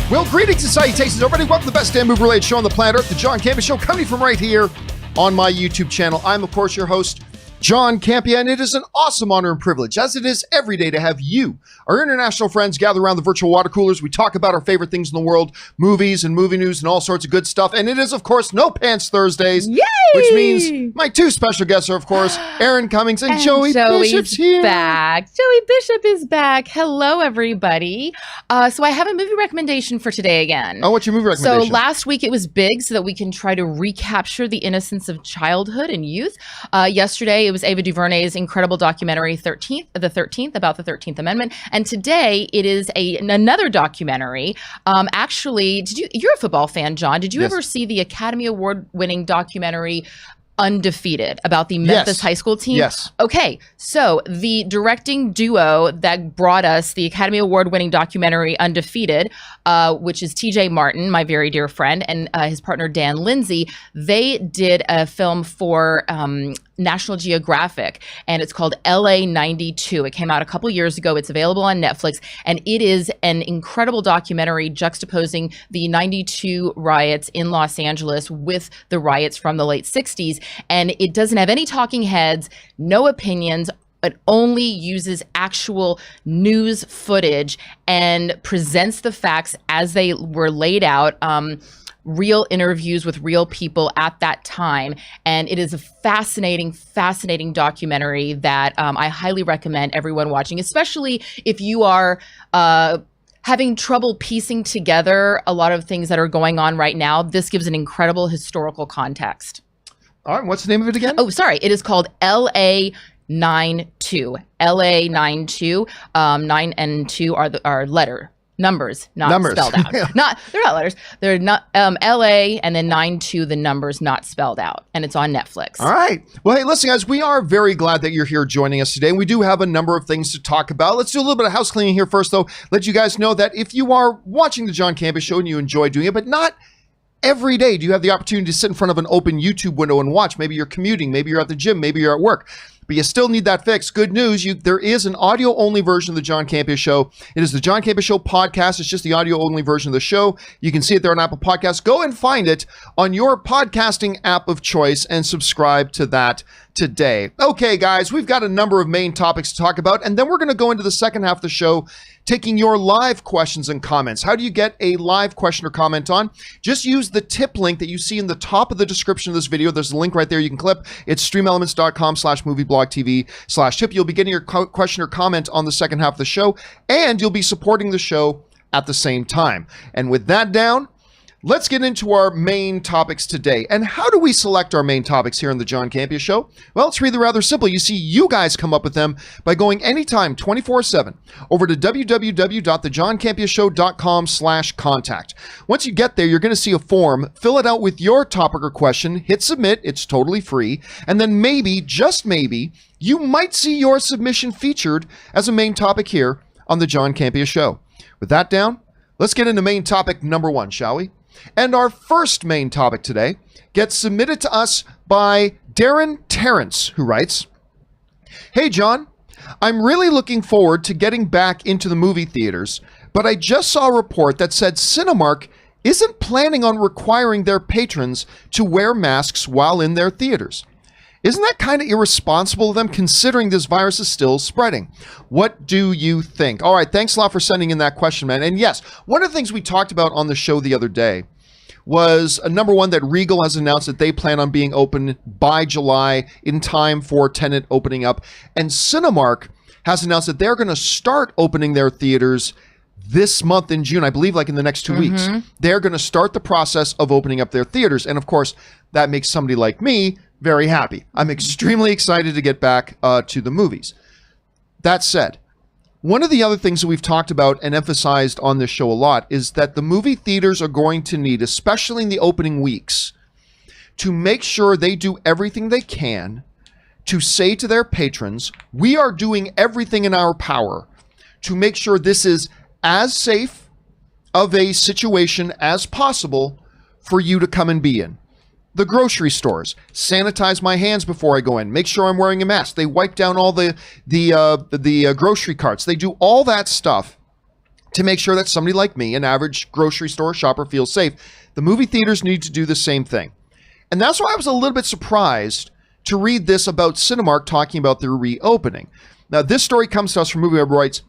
Well, greetings and salutations, everybody. Welcome to the best damn movie-related show on the planet Earth, the John Campea Show, coming from right here on my YouTube channel. I'm, of course, your host, John Campea, and it is an awesome honor and privilege, as it is every day, to have you, our international friends, gather around the virtual water coolers. We talk about our favorite things in the world, movies and movie news and all sorts of good stuff. And it is, of course, No Pants Thursdays, Yay! Which means my two special guests are, of course, Aaron Cummings and Joey Bishop's here. Back. Joey Bishop is back. Hello, everybody. So I have a movie recommendation for today again. Oh, what's your movie recommendation? So last week it was big, so that we can try to recapture the innocence of childhood and youth. Yesterday it was Ava DuVernay's incredible documentary, The 13th, about the 13th Amendment. And today it is another documentary. Actually, you're a football fan, John. Did you ever see the Academy Award-winning documentary Undefeated, about the Memphis high school team? Yes. Okay, so the directing duo that brought us the Academy Award-winning documentary Undefeated, which is TJ Martin, my very dear friend, and his partner Dan Lindsay, they did a film for National Geographic, and it's called LA 92. It came out a couple years ago. It's available on Netflix, and it is an incredible documentary juxtaposing the 92 riots in Los Angeles with the riots from the late 60s. And it doesn't have any talking heads, no opinions. It only uses actual news footage and presents the facts as they were laid out. Real interviews with real people at that time. And it is a fascinating, fascinating documentary that I highly recommend everyone watching, especially if you are having trouble piecing together a lot of things that are going on right now. This gives an incredible historical context. All right, what's the name of it again? Oh, sorry. It is called LA 92. LA 92. 9 and 2 are numbers, not spelled out. They're not letters. They're not LA and then 92, the numbers not spelled out. And it's on Netflix. All right. Well, hey, listen, guys, we are very glad that you're here joining us today. We do have a number of things to talk about. Let's do a little bit of house cleaning here first, though. Let you guys know that if you are watching the John Campea Show and you enjoy doing it, but not every day do you have the opportunity to sit in front of an open YouTube window and watch. Maybe you're commuting, maybe you're at the gym, maybe you're at work, but you still need that fix. Good news, there is an audio-only version of the John Campea Show. It is the John Campea Show podcast. It's just the audio-only version of the show. You can see it there on Apple Podcasts. Go and find it on your podcasting app of choice and subscribe to that today. Okay, guys, we've got a number of main topics to talk about, and then we're going to go into the second half of the show taking your live questions and comments. How do you get a live question or comment on? Just use the tip link that you see in the top of the description of this video. There's a link right there you can click. It's streamelements.com/movieblogtv/tip. You'll be getting your question or comment on the second half of the show, and you'll be supporting the show at the same time. And with that down, let's get into our main topics today. And how do we select our main topics here on the John Campea Show? Well, it's really rather simple. You see, you guys come up with them by going anytime, 24/7, over to www.thejohncampeashow.com/contact. Once you get there, you're going to see a form. Fill it out with your topic or question. Hit submit. It's totally free. And then maybe, just maybe, you might see your submission featured as a main topic here on the John Campea Show. With that down, let's get into main topic number one, shall we? And our first main topic today gets submitted to us by Darren Terrence, who writes, "Hey, John, I'm really looking forward to getting back into the movie theaters, but I just saw a report that said Cinemark isn't planning on requiring their patrons to wear masks while in their theaters. Isn't that kind of irresponsible of them, considering this virus is still spreading? What do you think?" All right, thanks a lot for sending in that question, man. And yes, one of the things we talked about on the show the other day was number one, that Regal has announced that they plan on being open by July in time for Tenet opening up. And Cinemark has announced that they're going to start opening their theaters this month in June, I believe, like in the next 2 weeks. They're going to start the process of opening up their theaters. And of course, that makes somebody like me very happy. I'm extremely excited to get back to the movies. That said, one of the other things that we've talked about and emphasized on this show a lot is that the movie theaters are going to need, especially in the opening weeks, to make sure they do everything they can to say to their patrons, we are doing everything in our power to make sure this is as safe of a situation as possible for you to come and be in. The grocery stores, sanitize my hands before I go in, make sure I'm wearing a mask. They wipe down all the grocery carts. They do all that stuff to make sure that somebody like me, an average grocery store shopper, feels safe. The movie theaters need to do the same thing. And that's why I was a little bit surprised to read this about Cinemark talking about their reopening. Now, this story comes to us from Movie Web Rights,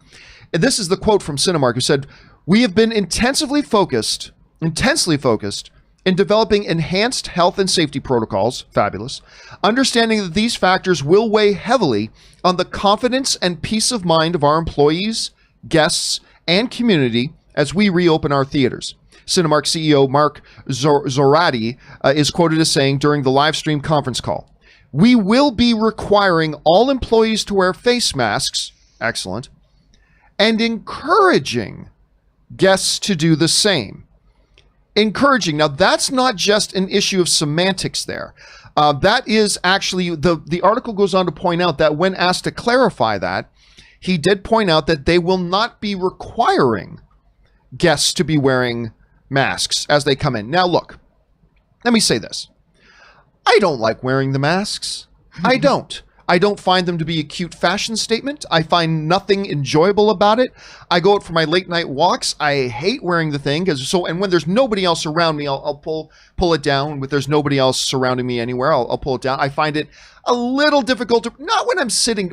and this is the quote from Cinemark, who said, "We have been intensely focused in developing enhanced health and safety protocols," fabulous, "understanding that these factors will weigh heavily on the confidence and peace of mind of our employees, guests, and community as we reopen our theaters." Cinemark CEO Mark Zoradi is quoted as saying during the live stream conference call, "We will be requiring all employees to wear face masks," excellent, "and encouraging guests to do the same." Encouraging. Now, that's not just an issue of semantics there. That is actually, the article goes on to point out that when asked to clarify that, he did point out that they will not be requiring guests to be wearing masks as they come in. Now, look, let me say this. I don't like wearing the masks. I don't. I don't find them to be a cute fashion statement. I find nothing enjoyable about it. I go out for my late night walks. I hate wearing the thing and when there's nobody else around me, I'll pull it down. If there's nobody else surrounding me anywhere, I'll pull it down. I find it a little difficult not when I'm sitting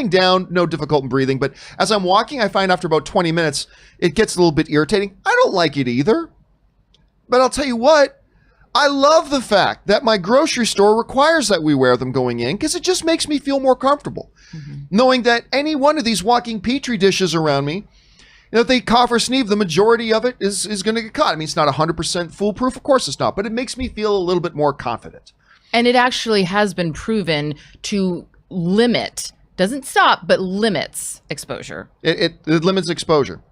down, no difficult in breathing, but as I'm walking, I find after about 20 minutes, it gets a little bit irritating. I don't like it either. But I'll tell you what, I love the fact that my grocery store requires that we wear them going in because it just makes me feel more comfortable. Knowing that any one of these walking petri dishes around me, if they cough or sneeze, the majority of it is going to get caught. I mean, it's not 100% foolproof. Of course it's not, but it makes me feel a little bit more confident. And it actually has been proven to limit, doesn't stop, but limits exposure. It limits exposure.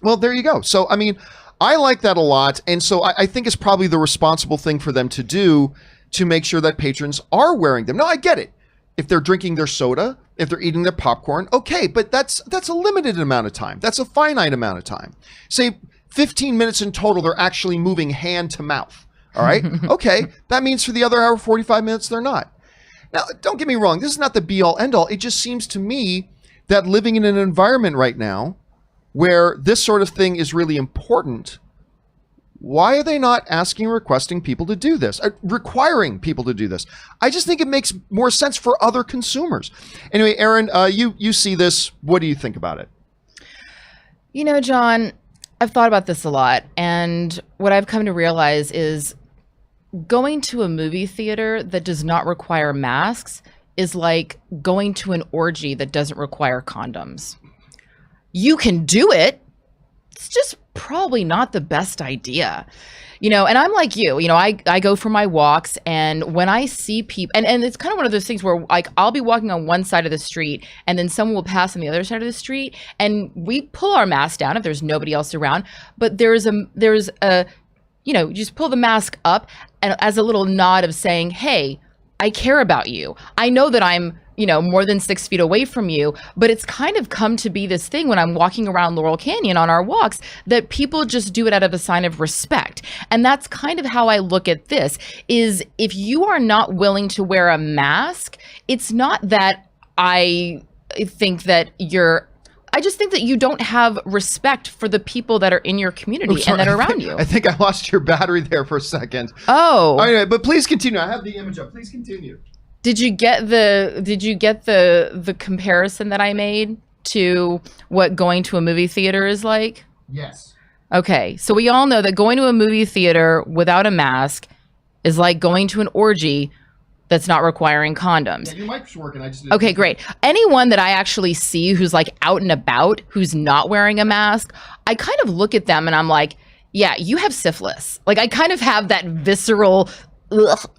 Well, there you go. So, I mean, I like that a lot, and so I think it's probably the responsible thing for them to do to make sure that patrons are wearing them. Now, I get it. If they're drinking their soda, if they're eating their popcorn, okay, but that's a limited amount of time. That's a finite amount of time. Say 15 minutes in total, they're actually moving hand to mouth, all right? Okay, that means for the other hour, 45 minutes, they're not. Now, don't get me wrong. This is not the be-all, end-all. It just seems to me that living in an environment right now where this sort of thing is really important, why are they not requesting people to do this, requiring people to do this? I just think it makes more sense for other consumers. Anyway, Erin, you see this. What do you think about it? You know, John, I've thought about this a lot, and what I've come to realize is going to a movie theater that does not require masks is like going to an orgy that doesn't require condoms. You can do it. It's just probably not the best idea. You know, and I'm like you, I go for my walks, and when I see people, and it's kind of one of those things where like I'll be walking on one side of the street and then someone will pass on the other side of the street and we pull our mask down if there's nobody else around, but there's a you just pull the mask up and as a little nod of saying, hey, I care about you. I know that I'm more than 6 feet away from you, but it's kind of come to be this thing when I'm walking around Laurel Canyon on our walks that people just do it out of a sign of respect. And that's kind of how I look at this, is if you are not willing to wear a mask, it's not that I think that I just think that you don't have respect for the people that are in your community and that are around you. I think I lost your battery there for a second. Oh. Anyway, but please continue. I have the image up. Please continue. Did you get the comparison that I made to what going to a movie theater is like? Yes. Okay, so we all know that going to a movie theater without a mask is like going to an orgy that's not requiring condoms. Yeah, your mic's working. I just didn't. Okay, great. Anyone that I actually see who's like out and about, who's not wearing a mask, I kind of look at them and I'm like, yeah, you have syphilis. Like I kind of have that visceral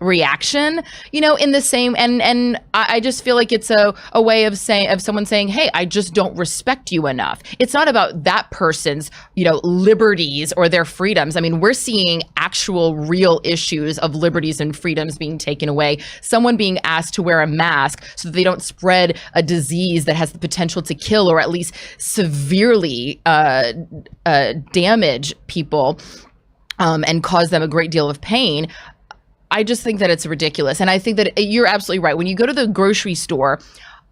reaction, in the same, and I just feel like it's a way of someone saying, hey, I just don't respect you enough. It's not about that person's, liberties or their freedoms. I mean, we're seeing actual real issues of liberties and freedoms being taken away. Someone being asked to wear a mask so that they don't spread a disease that has the potential to kill or at least severely damage people and cause them a great deal of pain. I just think that it's ridiculous. And I think that you're absolutely right. When you go to the grocery store,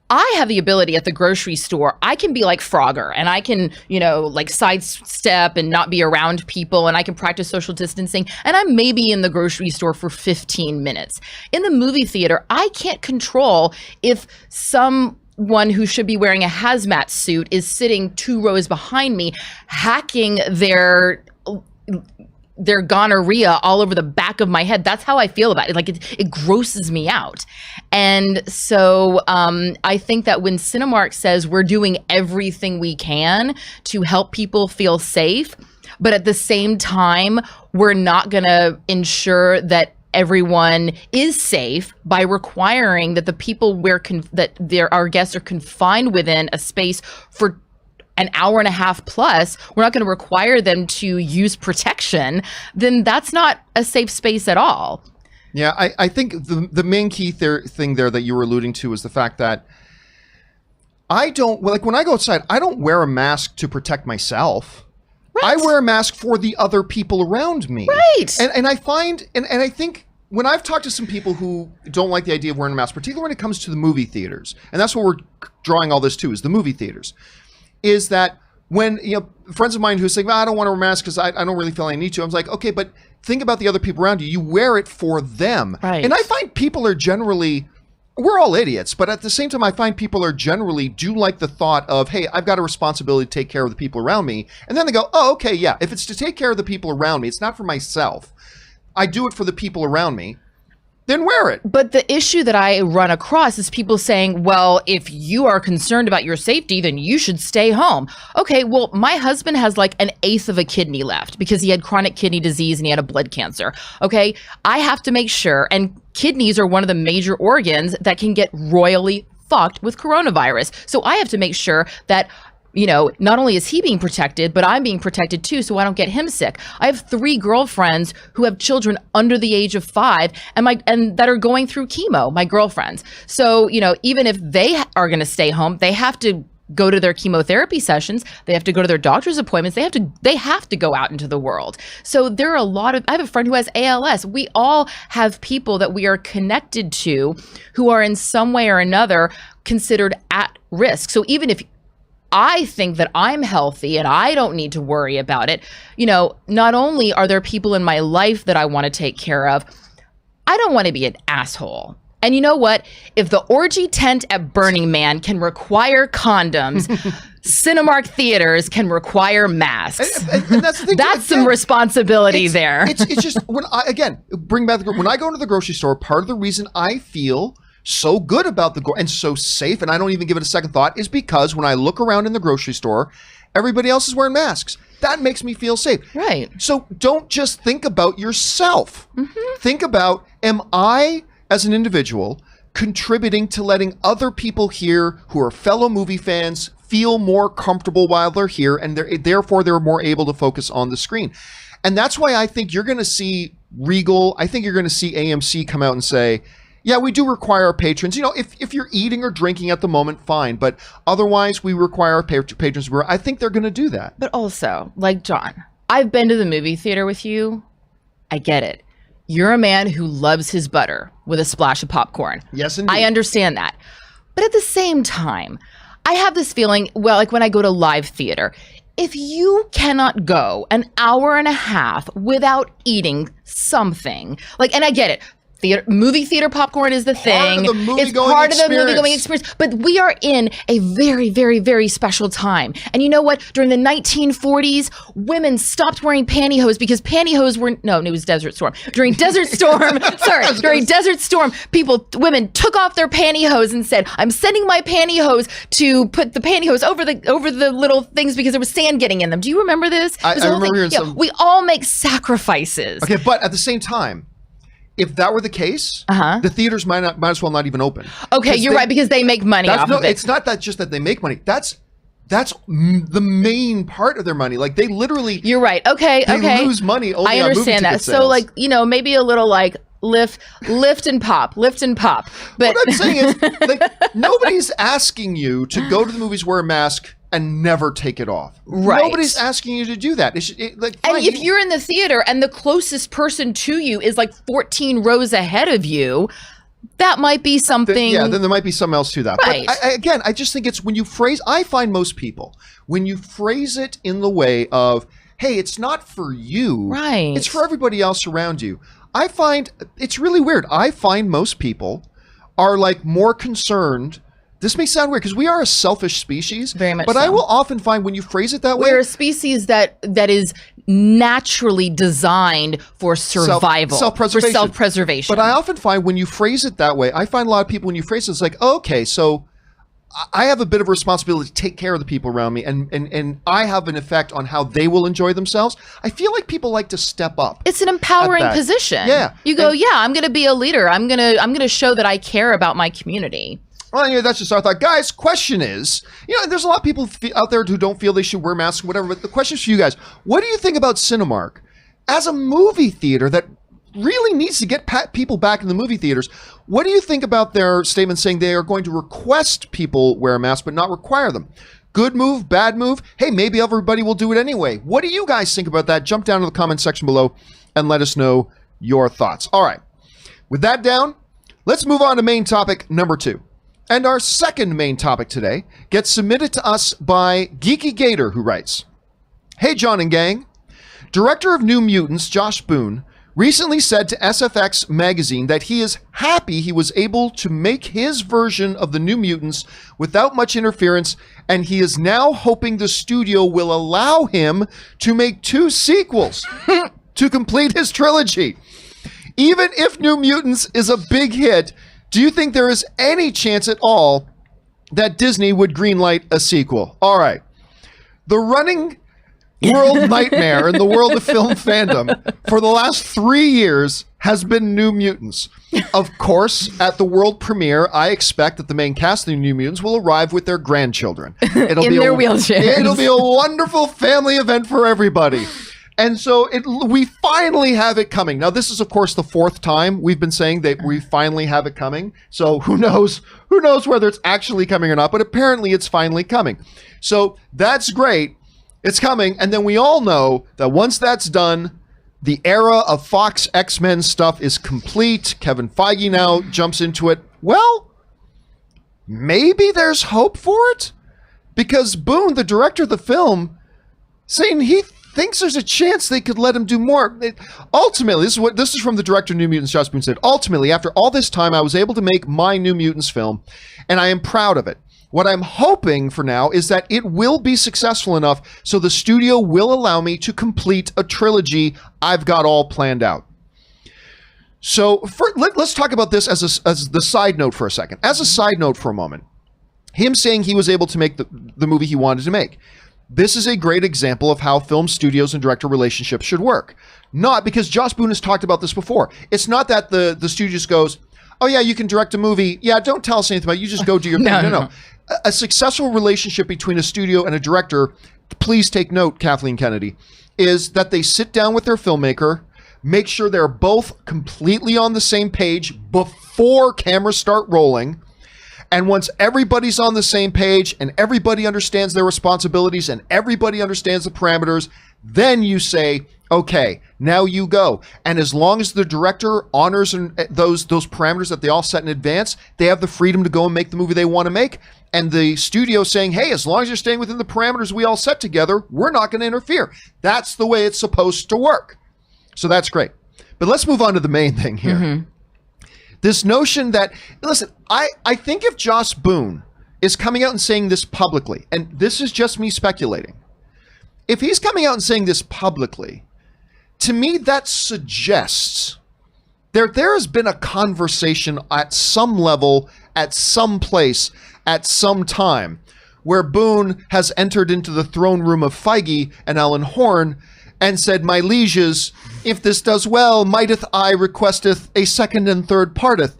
I have the ability at the grocery store, I can be like Frogger and I can, like sidestep and not be around people, and I can practice social distancing, and I'm maybe in the grocery store for 15 minutes. In the movie theater, I can't control if someone who should be wearing a hazmat suit is sitting 2 rows behind me, hacking their gonorrhea all over the back of my head. That's how I feel about it. Like it grosses me out. And so I think that when Cinemark says we're doing everything we can to help people feel safe, but at the same time, we're not going to ensure that everyone is safe by requiring that the people our guests are confined within a space for an hour and a half plus, we're not going to require them to use protection, then that's not a safe space at all. Yeah, I think the main key thing there that you were alluding to is the fact that when I go outside, I don't wear a mask to protect myself. Right. I wear a mask for the other people around me. Right. And I find, and I think when I've talked to some people who don't like the idea of wearing a mask, particularly when it comes to the movie theaters, and that's what we're drawing all this to, is the movie theaters, is that when, friends of mine who say, well, I don't want to wear a mask because I don't really feel I need to. I'm like, okay, but think about the other people around you. You wear it for them. Right. And I find people are generally, we're all idiots, but at the same time, I find people are generally do like the thought of, hey, I've got a responsibility to take care of the people around me. And then they go, oh, okay, yeah, if it's to take care of the people around me, it's not for myself. I do it for the people around me. Then wear it. But the issue that I run across is people saying, well, if you are concerned about your safety, then you should stay home. Okay, well, my husband has like 1/8 of a kidney left because he had chronic kidney disease and he had a blood cancer. Okay, I have to make sure, and kidneys are one of the major organs that can get royally fucked with coronavirus. So I have to make sure that not only is he being protected, but I'm being protected too, so I don't get him sick. I have 3 girlfriends who have children under the age of 5 and that are going through chemo, my girlfriends. So, even if they are going to stay home, they have to go to their chemotherapy sessions. They have to go to their doctor's appointments. They have to go out into the world. So there are I have a friend who has ALS. We all have people that we are connected to who are in some way or another considered at risk. So even if I think that I'm healthy and I don't need to worry about it, not only are there people in my life that I want to take care of, I don't want to be an asshole. And you know what? If the orgy tent at Burning Man can require condoms, Cinemark theaters can require masks. And that's the thing. That's some responsibility there. It's just, when I go into the grocery store, part of the reason I feel so good about and so safe, and I don't even give it a second thought, is because when I look around in the grocery store, everybody else is wearing masks. That makes me feel safe. Right. So don't just think about yourself. Mm-hmm. Think about, am I, as an individual, contributing to letting other people here who are fellow movie fans feel more comfortable while they're here, and therefore they're more able to focus on the screen. And that's why I think you're going to see Regal, I think you're going to see AMC come out and say, yeah, we do require our patrons. If you're eating or drinking at the moment, fine. But otherwise, we require our patrons. I think they're going to do that. But also, like John, I've been to the movie theater with you. I get it. You're a man who loves his butter with a splash of popcorn. Yes, indeed. I understand that. But at the same time, I have this feeling, well, like when I go to live theater, if you cannot go an hour and a half without eating something, and I get it. Movie theater popcorn is the thing. It's part of the movie-going experience. But we are in a very, very, very special time. And you know what? During the 1940s, women stopped wearing pantyhose because pantyhose were... No, it was Desert Storm. During Desert Storm... during Desert Storm, women took off their pantyhose and said, I'm sending my pantyhose to put the pantyhose over the little things because there was sand getting in them. Do you remember this? I remember hearing some... We all make sacrifices. Okay, but at the same time, if that were the case, the theaters might as well not even open. Okay, you're right, because they make money off of it. It's not that just that they make money. That's the main part of their money. Like they literally. You're right. Okay. They lose money only on movie ticket sales. So maybe a little lift and pop. But what I'm saying is, nobody's asking you to go to the movies, wear a mask, and never take it off. Right. Nobody's asking you to do that. And if you're in the theater and the closest person to you is 14 rows ahead of you, that might be something. Then there might be something else to that. Right. But I just think it's when you phrase, I find most people, when you phrase it in the way of, hey, it's not for you. Right. It's for everybody else around you. I find it's really weird. I find most people are like more concerned. This may sound weird because we are a selfish species. Very much But so. I will often find when you phrase it that way. We're a species that is naturally designed for survival. Self-preservation. For self-preservation. But I often find when you phrase it that way, I find a lot of people when you phrase it, it's like, okay, so I have a bit of a responsibility to take care of the people around me, and I have an effect on how they will enjoy themselves. I feel like people like to step up. It's an empowering position. Yeah. You go, I'm going to be a leader. I'm going to show that I care about my community. Well, anyway, that's just our thought. Guys, question is, there's a lot of people out there who don't feel they should wear masks or whatever, but the question is for you guys. What do you think about Cinemark as a movie theater that really needs to get people back in the movie theaters? What do you think about their statement saying they are going to request people wear a mask but not require them? Good move, bad move? Hey, maybe everybody will do it anyway. What do you guys think about that? Jump down to the comment section below and let us know your thoughts. All right. With that down, let's move on to main topic number 2. And our second main topic today gets submitted to us by Geeky Gator, who writes, "Hey, John and gang. Director of New Mutants, Josh Boone, recently said to SFX magazine that he is happy he was able to make his version of the New Mutants without much interference, and he is now hoping the studio will allow him to make 2 sequels to complete his trilogy. Even if New Mutants is a big hit, do you think there is any chance at all that Disney would greenlight a sequel?" All right. The running world nightmare in the world of film fandom for the last 3 years has been New Mutants. Of course, at the world premiere, I expect that the main cast of the New Mutants will arrive with their grandchildren. It'll in be their wheelchairs. It'll be a wonderful family event for everybody. And so we finally have it coming. Now, this is, of course, the 4th time we've been saying that we finally have it coming. So who knows whether it's actually coming or not, but apparently it's finally coming. So that's great. It's coming. And then we all know that once that's done, the era of Fox X-Men stuff is complete. Kevin Feige now jumps into it. Well, maybe there's hope for it, because Boone, the director of the film, saying he thinks there's a chance they could let him do more. Ultimately, this is from the director of New Mutants, Josh Boone said, "Ultimately, after all this time, I was able to make my New Mutants film, and I am proud of it. What I'm hoping for now is that it will be successful enough so the studio will allow me to complete a trilogy I've got all planned out." So let's talk about this as the side note for a second. As a side note for a moment, him saying he was able to make the movie he wanted to make. This is a great example of how film studios and director relationships should work. Not because Josh Boone has talked about this before. It's not that the studio just goes, "Oh yeah, you can direct a movie. Yeah, don't tell us anything about it. You just go do your thing." No. A successful relationship between a studio and a director, please take note, Kathleen Kennedy, is that they sit down with their filmmaker, make sure they're both completely on the same page before cameras start rolling. And once everybody's on the same page and everybody understands their responsibilities and everybody understands the parameters, then you say, okay, now you go. And as long as the director honors those parameters that they all set in advance, they have the freedom to go and make the movie they want to make. And the studio saying, hey, as long as you're staying within the parameters we all set together, we're not going to interfere. That's the way it's supposed to work. So that's great. But let's move on to the main thing here. Mm-hmm. This notion that, listen, I think if Josh Boone is coming out and saying this publicly, and this is just me speculating, if he's coming out and saying this publicly, to me that suggests there has been a conversation at some level, at some place, at some time, where Boone has entered into the throne room of Feige and Alan Horn and said, "My lieges, if this does well, mighteth I requesteth a second and third parteth,"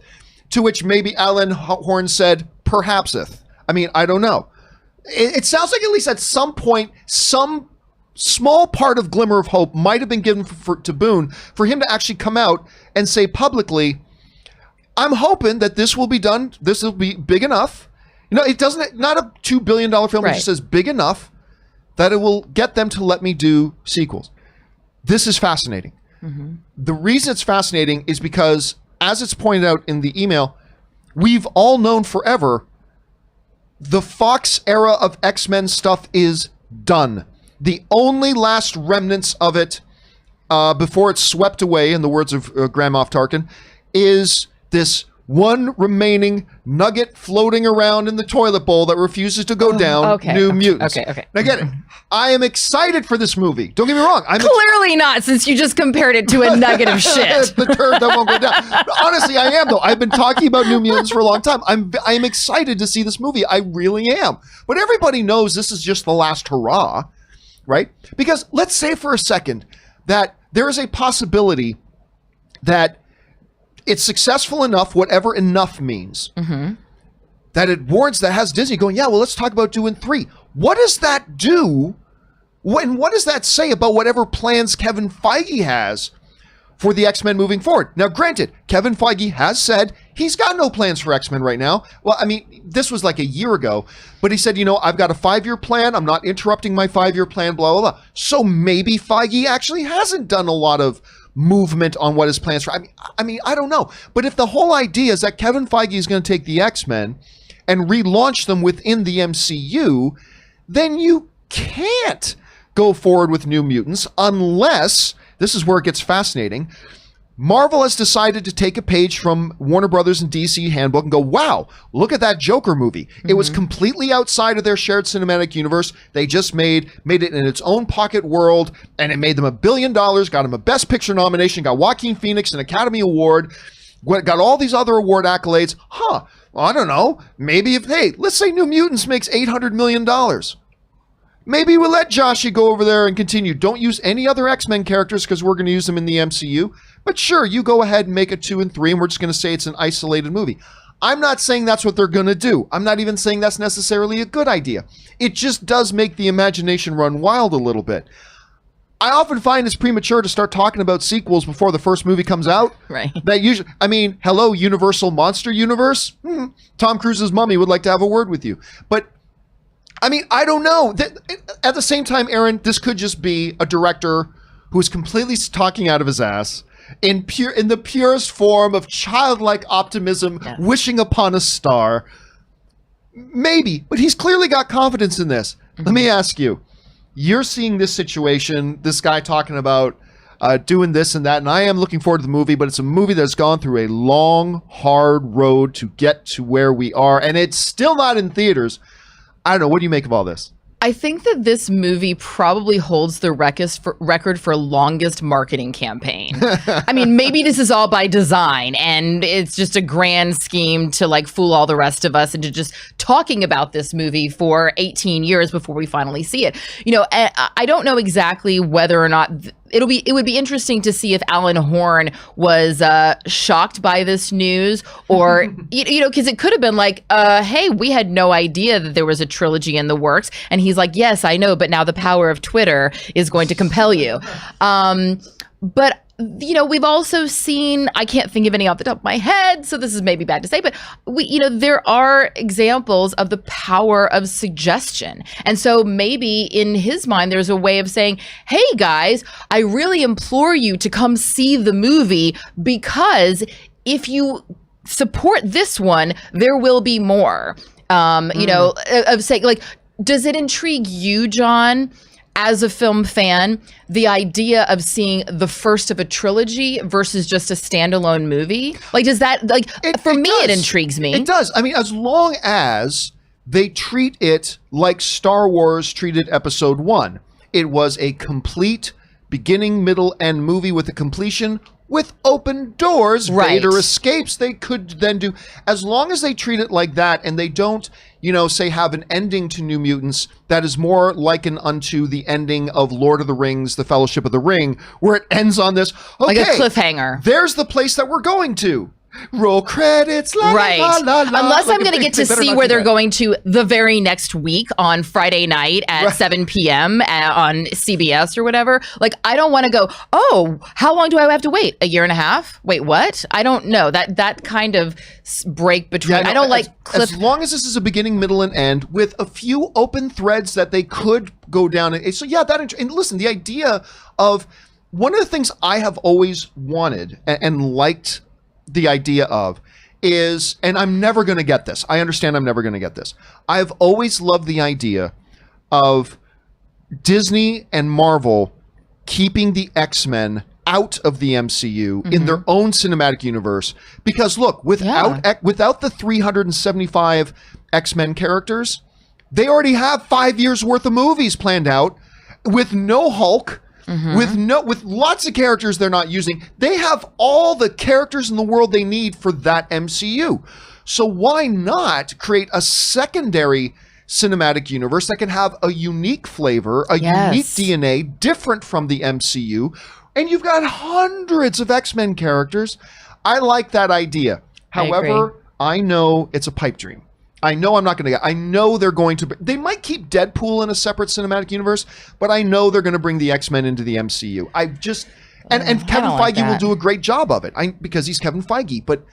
to which maybe Alan Horn said, "Perhapseth." I mean, I don't know. It sounds like at least at some point, some small part of glimmer of hope might have been given to Boone for him to actually come out and say publicly, "I'm hoping that this will be done. This will be big enough." You know, it doesn't, not a $2 billion film, right. It just says big enough that it will get them to let me do sequels. This is fascinating. Mm-hmm. The reason it's fascinating is because as it's pointed out in the email, we've all known forever the Fox era of X-Men stuff is done. The only last remnants of it before it's swept away, in the words of Grand Moff Tarkin, is this one remaining nugget floating around in the toilet bowl that refuses to go down, New Mutants. Okay. Now get it. I am excited for this movie. Don't get me wrong. Clearly not, since you just compared it to a nugget of shit. The turd that won't go down. But honestly, I am, though. I've been talking about New Mutants for a long time. I'm excited to see this movie. I really am. But everybody knows this is just the last hurrah, right? Because let's say for a second that there is a possibility that it's successful enough, whatever enough means, that it warrants, that has Disney going, yeah, well, let's talk about doing 3. What does that do? And what does that say about whatever plans Kevin Feige has for the X-Men moving forward? Now, granted, Kevin Feige has said he's got no plans for X-Men right now. Well, I mean, this was like a year ago, but he said, I've got a 5-year plan. I'm not interrupting my 5-year plan, blah, blah, blah. So maybe Feige actually hasn't done a lot of movement on what his plans for. I mean, I don't know. But if the whole idea is that Kevin Feige is going to take the X-Men and relaunch them within the MCU, then you can't go forward with New Mutants unless, this is where it gets fascinating, Marvel has decided to take a page from Warner Brothers and DC handbook and go, wow, look at that Joker movie. It was completely outside of their shared cinematic universe. They just made it in its own pocket world, and it made them $1 billion, got them a Best Picture nomination, got Joaquin Phoenix an Academy Award, got all these other award accolades. Well, I don't know. Maybe let's say New Mutants makes $800 million. Maybe we'll let Joshie go over there and continue. Don't use any other X-Men characters because we're going to use them in the MCU. But sure, you go ahead and make it 2 and 3, and we're just going to say it's an isolated movie. I'm not saying that's what they're going to do. I'm not even saying that's necessarily a good idea. It just does make the imagination run wild a little bit. I often find it's premature to start talking about sequels before the first movie comes out. Right. That usually, hello, Universal Monster Universe. Tom Cruise's mummy would like to have a word with you. But I don't know. At the same time, Aaron, this could just be a director who is completely talking out of his ass in the purest form of childlike optimism, wishing upon a star. Maybe, but he's clearly got confidence in this. Let me ask you, you're seeing this situation, this guy talking about doing this and that, and I am looking forward to the movie, but it's a movie that's gone through a long, hard road to get to where we are, and it's still not in theaters. I don't know. What do you make of all this? I think that this movie probably holds the record for longest marketing campaign. Maybe this is all by design and it's just a grand scheme to fool all the rest of us into just talking about this movie for 18 years before we finally see it. I don't know exactly whether or not it would be interesting to see if Alan Horn was shocked by this news, or because it could have been like, hey, we had no idea that there was a trilogy in the works, and he's like, yes, I know, but now the power of Twitter is going to compel you. But we've also seen, I can't think of any off the top of my head, so this is maybe bad to say, but there are examples of the power of suggestion. And so maybe in his mind, there's a way of saying, hey guys, I really implore you to come see the movie, because if you support this one, there will be more. Of saying, does it intrigue you, John, as a film fan, the idea of seeing the first of a trilogy versus just a standalone movie? Does that, it intrigues me. It does. As long as they treat it like Star Wars treated Episode 1. It was a complete beginning, middle, end movie with a completion with open doors. Right. Vader escapes. They could then do, as long as they treat it like that and they don't, say have an ending to New Mutants that is more likened unto the ending of Lord of the Rings, The Fellowship of the Ring, where it ends on this, okay, like a cliffhanger. There's the place that we're going to. Roll credits, la, right. la, la, la. Unless I'm going to get to see where they're going to the very next week on Friday night at 7 p.m. on CBS or whatever. I don't want to go, oh, how long do I have to wait? A year and a half? Wait, what? I don't know. That kind of break between. I don't like as long as this is a beginning, middle, and end with a few open threads that they could go down. And listen, the idea of one of the things I have always wanted and liked the idea of is, and I'm never going to get this. I understand I'm never going to get this. I've always loved the idea of Disney and Marvel keeping the X-Men out of the MCU in their own cinematic universe. Because look, without the 375 X-Men characters, they already have 5 years worth of movies planned out with no Hulk, with lots of characters they're not using. They have all the characters in the world they need for that MCU. So why not create a secondary cinematic universe that can have a unique flavor, a unique DNA, different from the MCU, and you've got hundreds of X-Men characters. I like that idea. However, I know it's a pipe dream. I know I'm not going to get. I know they're going to. They might keep Deadpool in a separate cinematic universe, but I know they're going to bring the X-Men into the MCU. I just and Kevin Feige will do a great job of it. Because he's Kevin Feige, but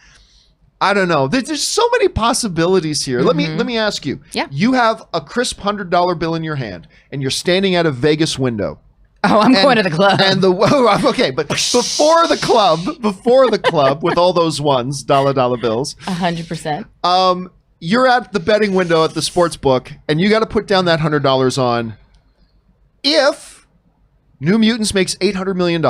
I don't know. There's so many possibilities here. Let me ask you. Yeah. You have a crisp $100 bill in your hand, and you're standing at a Vegas window. Oh, I'm going to the club. And okay, but before the club, with all those ones, dollar bills. 100%. You're at the betting window at the sports book, and you got to put down that $100 on. If New Mutants makes $800 million,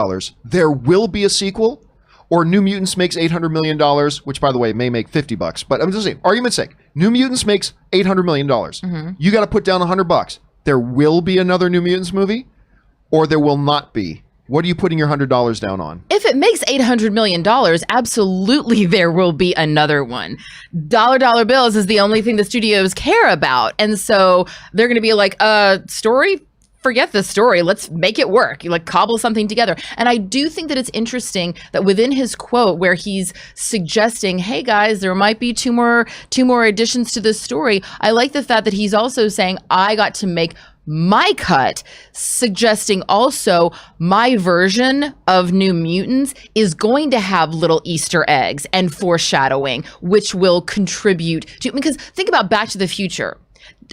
there will be a sequel, or New Mutants makes $800 million, which, by the way, may make $50. But I'm just saying, argument's sake, New Mutants makes $800 million. You got to put down $100. There will be another New Mutants movie, or there will not be. What are you putting your $100 down on? If it makes $800 million, absolutely there will be another one. Dollar bills is the only thing the studios care about. And so they're going to be like, story? Forget the story. Let's make it work. You like cobble something together. And I do think that it's interesting that within his quote where he's suggesting, hey guys, there might be two more additions to this story. I like the fact that he's also saying, I got to make my cut, suggesting also my version of New Mutants is going to have little Easter eggs and foreshadowing, which will contribute to, because think about Back to the Future.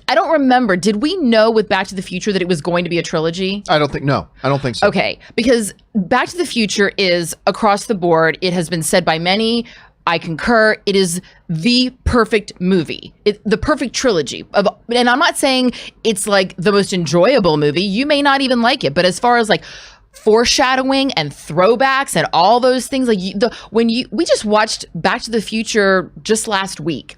I don't remember. Did we know with Back to the Future that it was going to be a trilogy? I don't think so. Okay, because Back to the Future is across the board. It has been said by many. I concur. It is the perfect movie, the perfect trilogy. And I'm not saying it's like the most enjoyable movie. You may not even like it. But as far as like foreshadowing and throwbacks and all those things, like we just watched Back to the Future just last week.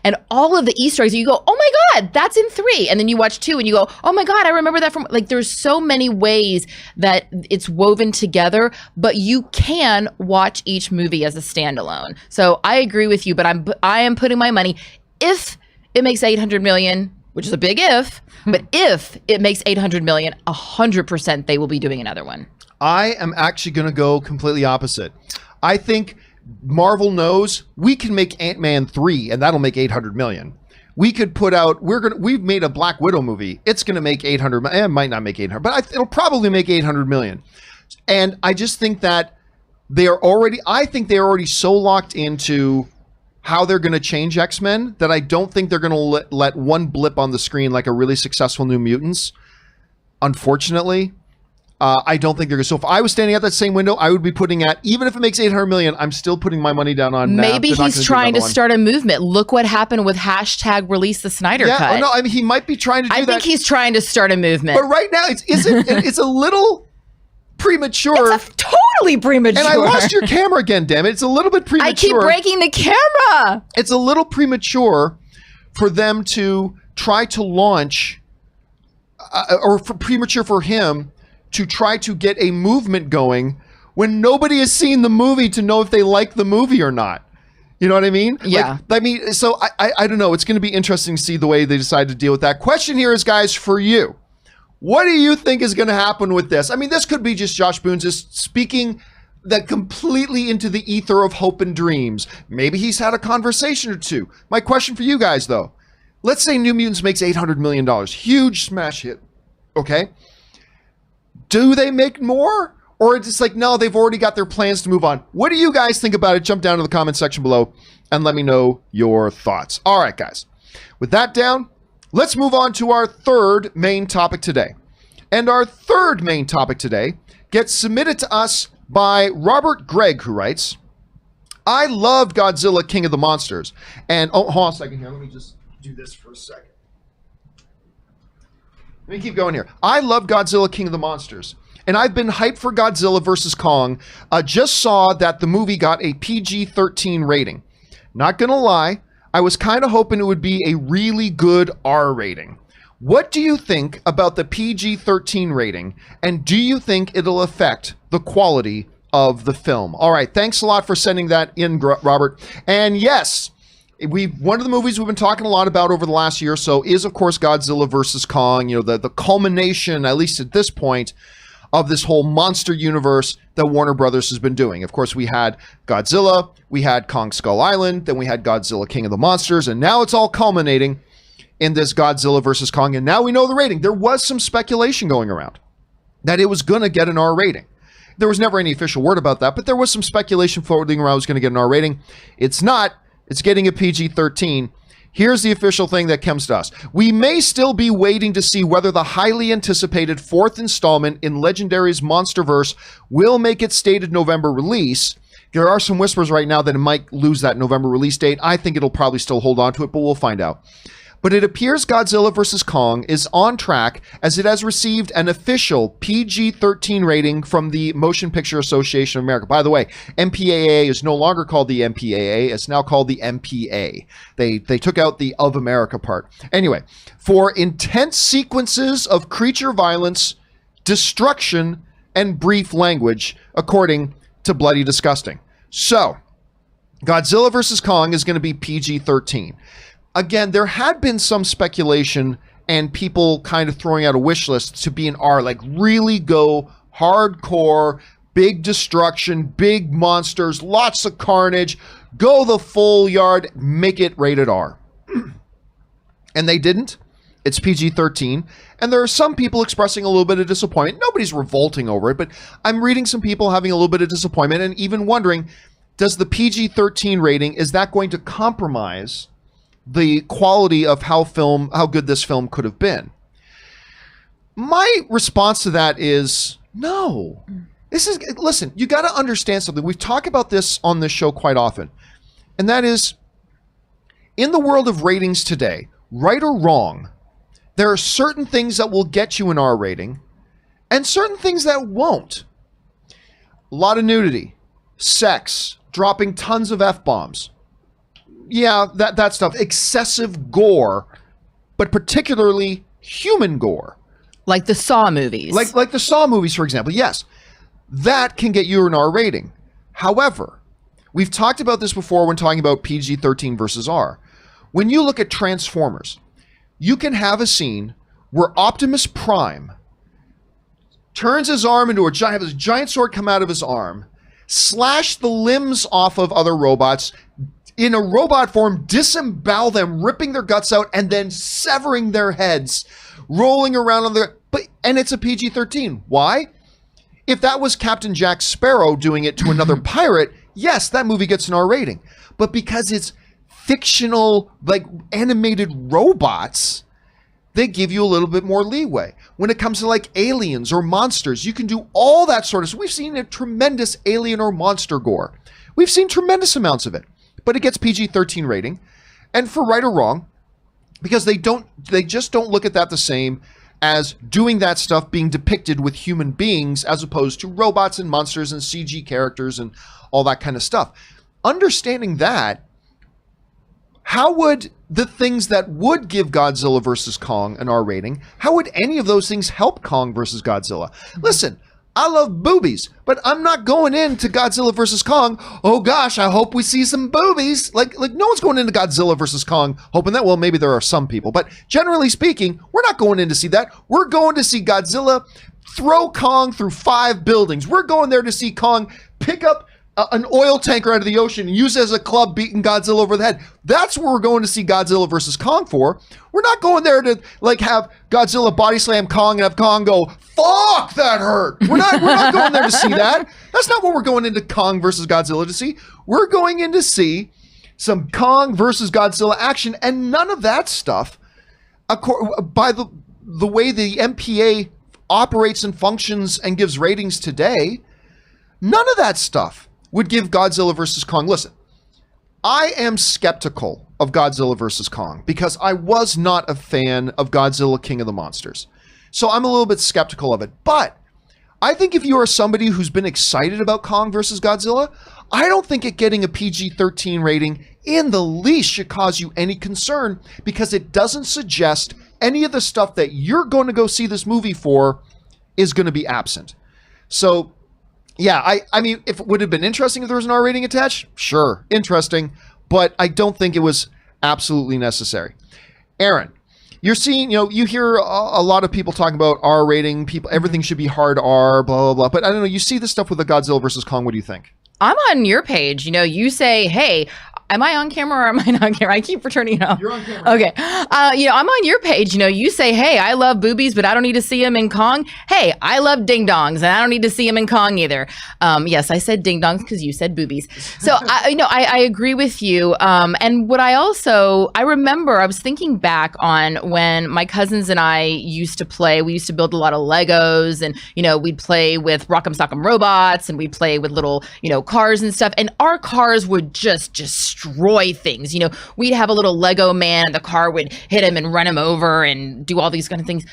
And all of the Easter eggs, you go, oh my God, that's in 3. And then you watch 2 and you go, oh my God, I remember that from, like, there's so many ways that it's woven together, but you can watch each movie as a standalone. So I agree with you, but I am putting my money, if it makes 800 million, which is a big if, but if it makes 800 million, 100% they will be doing another one. I am actually going to go completely opposite. I think Marvel knows we can make Ant-Man 3 and that'll make 800 million. We could put out, we've made a Black Widow movie. It's going to make 800, it might not make 800, but it'll probably make 800 million. And I just think that they're already so locked into how they're going to change X-Men that I don't think they're going to let one blip on the screen like a really successful New Mutants. Unfortunately, I don't think they're going to. So if I was standing at that same window, I would be putting at, even if it makes 800 million, I'm still putting my money down on maybe he's trying to start a movement. Look what happened with hashtag release the Snyder Cut. No, I mean, he might be trying to do that. I think he's trying to start a movement. But right now, it's a little premature. It's totally premature. And I lost your camera again, damn it. It's a little bit premature. I keep breaking the camera. It's a little premature for them to try to launch, premature for him to try to get a movement going when nobody has seen the movie to know if they like the movie or not. You know what I mean? Yeah. So I don't know. It's going to be interesting to see the way they decide to deal with that. Question here is, guys, for you. What do you think is going to happen with this? I mean, this could be just Josh Boone just speaking that completely into the ether of hope and dreams. Maybe he's had a conversation or two. My question for you guys, though. Let's say New Mutants makes $800 million. Huge smash hit. Okay? Do they make more? Or it's just like, no, they've already got their plans to move on. What do you guys think about it? Jump down to the comment section below and let me know your thoughts. All right, guys. With that down, let's move on to our third main topic today. And our third main topic today gets submitted to us by Robert Gregg, who writes, I loved Godzilla, King of the Monsters. And, hold on a second here. Let me just do this for a second. Let me keep going here. I love Godzilla, King of the Monsters. And I've been hyped for Godzilla vs. Kong. Just saw that the movie got a PG-13 rating. Not gonna lie, I was kind of hoping it would be a really good R rating. What do you think about the PG-13 rating? And do you think it'll affect the quality of the film? All right, thanks a lot for sending that in, Robert. And yes, one of the movies we've been talking a lot about over the last year or so is, of course, Godzilla vs. Kong. You know, the culmination, at least at this point, of this whole monster universe that Warner Brothers has been doing. Of course, we had Godzilla, we had Kong Skull Island, then we had Godzilla King of the Monsters, and now it's all culminating in this Godzilla vs. Kong, and now we know the rating. There was some speculation going around that it was going to get an R rating. There was never any official word about that, but there was some speculation floating around it was going to get an R rating. It's not. It's getting a PG-13. Here's the official thing that comes to us. We may still be waiting to see whether the highly anticipated fourth installment in Legendary's Monsterverse will make its stated November release. There are some whispers right now that it might lose that November release date. I think it'll probably still hold on to it, but we'll find out. But it appears Godzilla vs. Kong is on track as it has received an official PG-13 rating from the Motion Picture Association of America. By the way, MPAA is no longer called the MPAA. It's now called the MPA. They took out the of America part. Anyway, for intense sequences of creature violence, destruction, and brief language, according to Bloody Disgusting. So, Godzilla vs. Kong is going to be PG-13. Again, there had been some speculation and people kind of throwing out a wish list to be an R, like really go hardcore, big destruction, big monsters, lots of carnage, go the full yard, make it rated R. And they didn't. It's PG-13. And there are some people expressing a little bit of disappointment. Nobody's revolting over it, but I'm reading some people having a little bit of disappointment and even wondering, does the PG-13 rating, is that going to compromise the quality of how good this film could have been? My response to that is no. Listen, you got to understand something. We talk about this on this show quite often, and that is, in the world of ratings today, right or wrong, there are certain things that will get you an R rating and certain things that won't. A lot of nudity, sex, dropping tons of F-bombs. Yeah, that stuff. Excessive gore, but particularly human gore. Like the Saw movies. Like the Saw movies, for example. Yes, that can get you an R rating. However, we've talked about this before when talking about PG-13 versus R. When you look at Transformers, you can have a scene where Optimus Prime turns his arm into a giant, has a giant sword come out of his arm, slash the limbs off of other robots, in a robot form, disembowel them, ripping their guts out, and then severing their heads, rolling around on their... And it's a PG-13. Why? If that was Captain Jack Sparrow doing it to another pirate, yes, that movie gets an R rating. But because it's fictional, like animated robots, they give you a little bit more leeway. When it comes to like aliens or monsters, you can do all that sort of stuff. We've seen a tremendous alien or monster gore. We've seen tremendous amounts of it. But it gets PG-13 rating, and for right or wrong, because they just don't look at that the same as doing that stuff being depicted with human beings as opposed to robots and monsters and CG characters and all that kind of stuff. Understanding that, how would the things that would give Godzilla versus Kong an R rating, how would any of those things help Kong versus Godzilla? Listen, I love boobies, but I'm not going into Godzilla versus Kong, oh gosh, I hope we see some boobies. Like no one's going into Godzilla versus Kong hoping that. Well, maybe there are some people, but generally speaking, we're not going in to see that. We're going to see Godzilla throw Kong through 5 buildings. We're going there to see Kong pick up an oil tanker out of the ocean and use it as a club, beating Godzilla over the head. That's what we're going to see Godzilla versus Kong for. We're not going there to like have Godzilla body slam Kong and have Kong go, fuck, that hurt. We're not going there to see that. That's not what we're going into Kong versus Godzilla to see. We're going in to see some Kong versus Godzilla action, and none of that stuff, by the way the MPA operates and functions and gives ratings today, none of that stuff would give Godzilla versus Kong. Listen, I am skeptical of Godzilla vs. Kong because I was not a fan of Godzilla King of the Monsters. So I'm a little bit skeptical of it. But I think if you are somebody who's been excited about Kong versus Godzilla, I don't think it getting a PG-13 rating in the least should cause you any concern because it doesn't suggest any of the stuff that you're going to go see this movie for is going to be absent. So, yeah, I mean, if it would have been interesting if there was an R rating attached, sure, interesting, but I don't think it was absolutely necessary. Aaron, you're seeing, you hear a lot of people talking about R rating, everything should be hard R, blah, blah, blah, but I don't know, you see this stuff with the Godzilla versus Kong, what do you think? I'm on your page. You say, hey, am I on camera or am I not on camera? I keep returning off. You're on camera. Okay. I'm on your page. You say, hey, I love boobies, but I don't need to see them in Kong. Hey, I love ding-dongs, and I don't need to see them in Kong either. Yes, I said ding-dongs because you said boobies. So, I agree with you. And what I remember, I was thinking back on when my cousins and I used to play. We used to build a lot of Legos, and, we'd play with Rock'em Sock'em Robots, and we'd play with little, cars and stuff. And our cars would just destroy things. We'd have a little Lego man, and the car would hit him and run him over and do all these kind of things.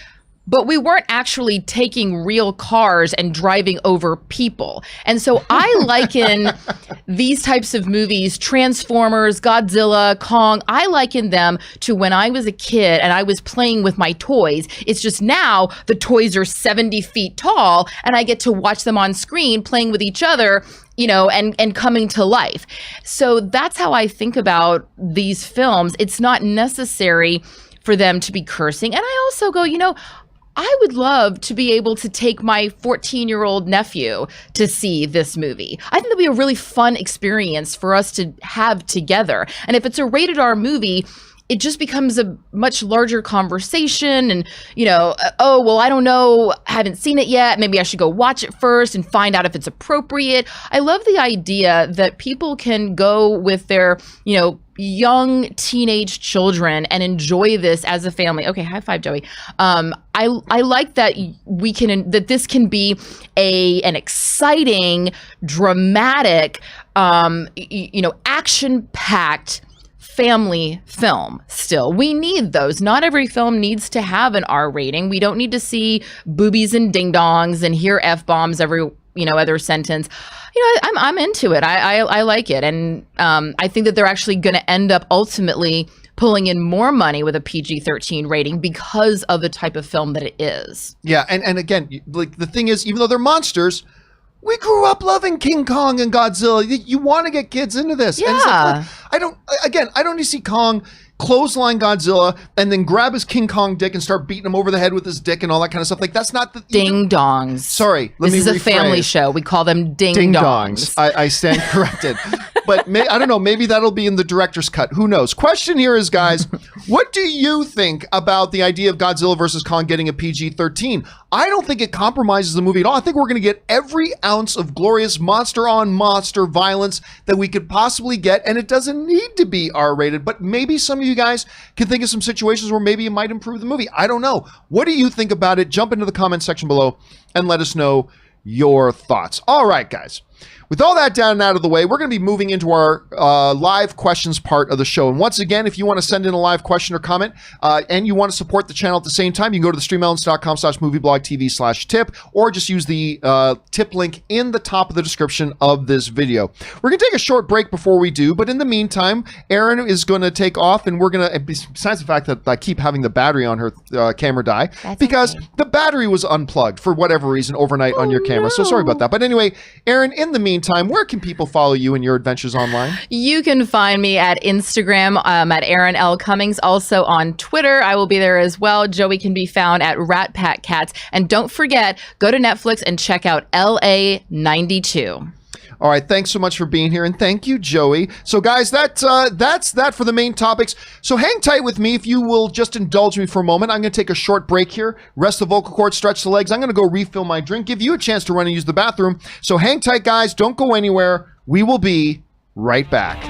But we weren't actually taking real cars and driving over people. And so I liken these types of movies, Transformers, Godzilla, Kong, I liken them to when I was a kid and I was playing with my toys. It's just now the toys are 70 feet tall and I get to watch them on screen playing with each other, and coming to life. So that's how I think about these films. It's not necessary for them to be cursing. And I also go, I would love to be able to take my 14-year-old nephew to see this movie. I think that'd be a really fun experience for us to have together. And if it's a rated R movie, it just becomes a much larger conversation and, oh, well, I don't know, I haven't seen it yet. Maybe I should go watch it first and find out if it's appropriate. I love the idea that people can go with their, young teenage children and enjoy this as a family. Okay, high five, Joey. I like that that this can be an exciting, dramatic, action-packed family film still. We need those. Not every film needs to have an R rating. We don't need to see boobies and ding-dongs and hear F-bombs every other sentence. I'm into it. I like it. And I think that they're actually going to end up ultimately pulling in more money with a PG-13 rating because of the type of film that it is. Yeah. And again, like the thing is, even though they're monsters, we grew up loving King Kong and Godzilla. You want to get kids into this. Yeah. And it's like, I don't need to see Kong clothesline Godzilla and then grab his King Kong dick and start beating him over the head with his dick and all that kind of stuff. Like, that's not the... Ding-dongs. Sorry, let me rephrase. This is a family show. We call them ding-dongs. I stand corrected. But I don't know, maybe that'll be in the director's cut. Who knows? Question here is, guys, what do you think about the idea of Godzilla versus Kong getting a PG-13? I don't think it compromises the movie at all. I think we're going to get every ounce of glorious monster-on-monster violence that we could possibly get, and it doesn't need to be R-rated, but maybe some of you guys can think of some situations where maybe it might improve the movie. I don't know. What do you think about it? Jump into the comment section below and let us know your thoughts. All right, guys. With all that down and out of the way, we're going to be moving into our live questions part of the show. And once again, if you want to send in a live question or comment and you want to support the channel at the same time, you can go to thestreamelements.com/movieblogtv/tip or just use the tip link in the top of the description of this video. We're going to take a short break before we do, but in the meantime, Erin is going to take off and we're going to, besides the fact that I keep having the battery on her camera die, because the battery was unplugged for whatever reason overnight on your camera. So sorry about that. But anyway, Erin, in the meantime, where can people follow you in your adventures online? You can find me at Instagram at Erin L. Cummings. Also on Twitter, I will be there as well. Joey can be found at Rat Pack Cats. And don't forget, go to Netflix and check out LA 92. All right, thanks so much for being here, and thank you, Joey. So, guys, that's that for the main topics. So hang tight with me if you will just indulge me for a moment. I'm going to take a short break here, rest the vocal cords, stretch the legs. I'm going to go refill my drink, give you a chance to run and use the bathroom. So hang tight, guys. Don't go anywhere. We will be right back.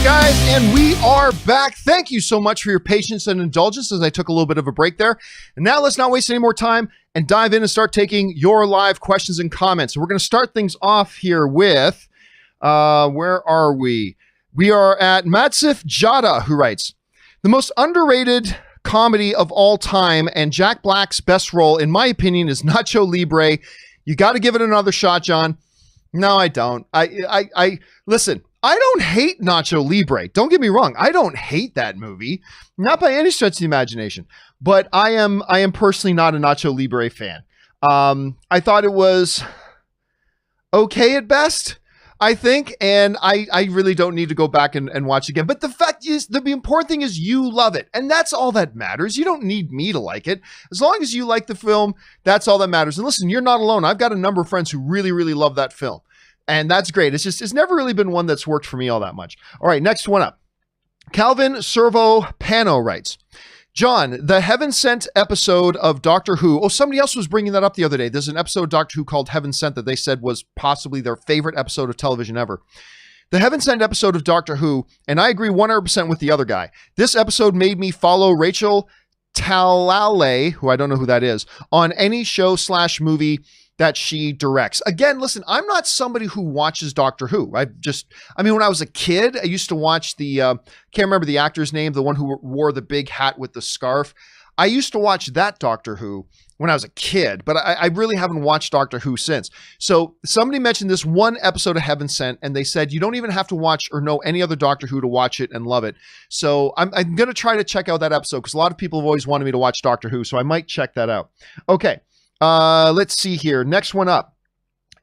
Guys, and we are back. Thank you so much for your patience and indulgence as I took a little bit of a break there. And now let's not waste any more time and dive in and start taking your live questions and comments. So we're going to start things off here with, where are we? We are at Matsif Jada, who writes, the most underrated comedy of all time and Jack Black's best role, in my opinion, is Nacho Libre. You got to give it another shot, John. No, I don't. I listen. I don't hate Nacho Libre. Don't get me wrong. I don't hate that movie, not by any stretch of the imagination. But I am personally not a Nacho Libre fan. I thought it was okay at best, I think, and I really don't need to go back and watch again. But the fact is, the important thing is you love it, and that's all that matters. You don't need me to like it. As long as you like the film, that's all that matters. And listen, you're not alone. I've got a number of friends who really, really love that film. And that's great. It's never really been one that's worked for me all that much. All right, next one up. Calvin Servo Pano writes, John, the Heaven Sent episode of Doctor Who. Oh, somebody else was bringing that up the other day. There's an episode of Doctor Who called Heaven Sent that they said was possibly their favorite episode of television ever. The Heaven Sent episode of Doctor Who, and I agree 100% with the other guy. This episode made me follow Rachel Talalay, who I don't know who that is, on any show/movie that she directs. Again, listen, I'm not somebody who watches Doctor Who. When I was a kid, I used to watch can't remember the actor's name, the one who wore the big hat with the scarf. I used to watch that Doctor Who when I was a kid, but I really haven't watched Doctor Who since. So somebody mentioned this one episode of Heaven Sent, and they said you don't even have to watch or know any other Doctor Who to watch it and love it. So I'm going to try to check out that episode because a lot of people have always wanted me to watch Doctor Who, so I might check that out. Okay. Let's see here. Next one up.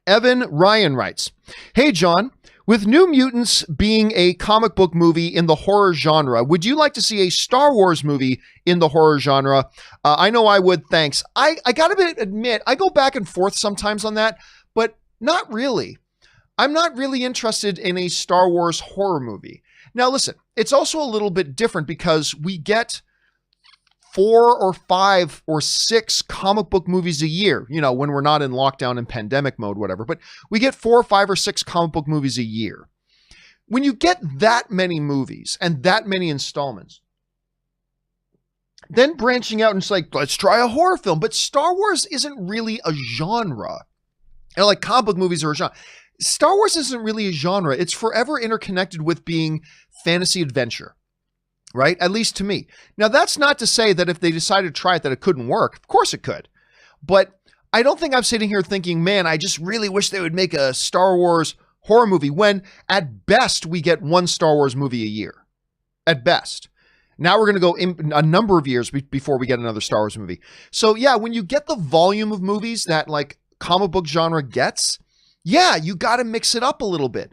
Evan Ryan writes, hey, John, with New Mutants being a comic book movie in the horror genre, would you like to see a Star Wars movie in the horror genre? I know I would. Thanks. I got to admit, I go back and forth sometimes on that, but not really. I'm not really interested in a Star Wars horror movie. Now, listen, it's also a little bit different because we get 4 or 5 or 6 comic book movies a year, when we're not in lockdown and pandemic mode, whatever, but we get 4 or 5 or 6 comic book movies a year. When you get that many movies and that many installments, then branching out and it's like, let's try a horror film, but Star Wars isn't really a genre. Like comic book movies are a genre. Star Wars isn't really a genre. It's forever interconnected with being fantasy adventure. Right? At least to me. Now, that's not to say that if they decided to try it, that it couldn't work. Of course it could. But I don't think I'm sitting here thinking, man, I just really wish they would make a Star Wars horror movie when at best we get 1 Star Wars movie a year. At best. Now we're going to go in a number of years before we get another Star Wars movie. So yeah, when you get the volume of movies that like comic book genre gets, yeah, you got to mix it up a little bit.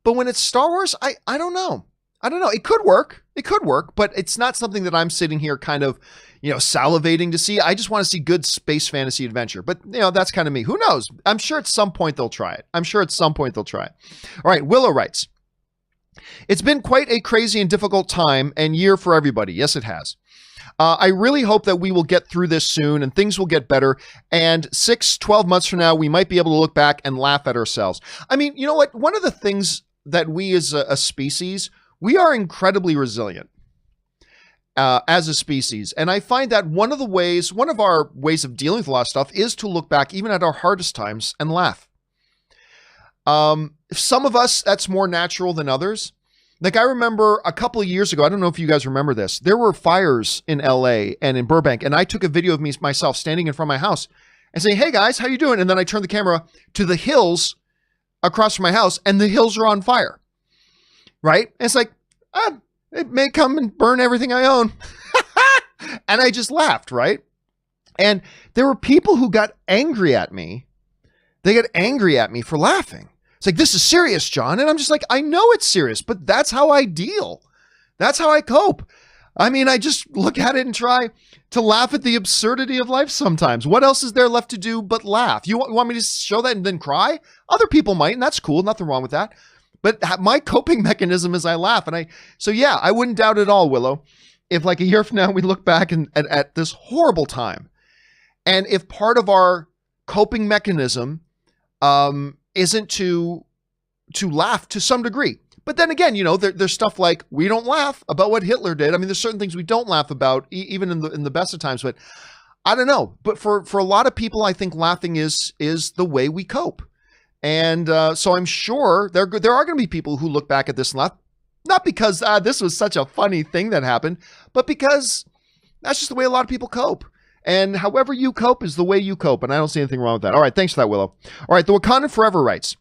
But when it's Star Wars, I don't know. I don't know. It could work. It could work, but it's not something that I'm sitting here kind of, salivating to see. I just want to see good space fantasy adventure. But, that's kind of me. Who knows? I'm sure at some point they'll try it. All right. Willow writes, it's been quite a crazy and difficult time and year for everybody. Yes, it has. I really hope that we will get through this soon and things will get better. And 6-12 months from now, we might be able to look back and laugh at ourselves. I mean, you know what? One of the things that we as a species, we are incredibly resilient as a species. And I find that one of our ways of dealing with a lot of stuff is to look back even at our hardest times and laugh. Some of us, that's more natural than others. Like I remember a couple of years ago, I don't know if you guys remember this, there were fires in LA and in Burbank. And I took a video of myself standing in front of my house and saying, hey guys, how you doing? And then I turned the camera to the hills across from my house and the hills are on fire. Right? And it's like, it may come and burn everything I own. And I just laughed, right? And there were people who got angry at me. They got angry at me for laughing. It's like, this is serious, John. And I'm just like, I know it's serious, but that's how I deal. That's how I cope. I mean, I just look at it and try to laugh at the absurdity of life sometimes. What else is there left to do but laugh? You want me to show that and then cry? Other people might, and that's cool. Nothing wrong with that. But my coping mechanism is I laugh. And I wouldn't doubt at all, Willow, if like a year from now we look back at this horrible time. And if part of our coping mechanism isn't to laugh to some degree. But then again, there's stuff like we don't laugh about what Hitler did. I mean, there's certain things we don't laugh about, even in the best of times. But I don't know. But for a lot of people, I think laughing is the way we cope. And so I'm sure there are going to be people who look back at this and laugh, not because this was such a funny thing that happened, but because that's just the way a lot of people cope. And however you cope is the way you cope. And I don't see anything wrong with that. All right. Thanks for that, Willow. All right. The Wakandan Forever writes,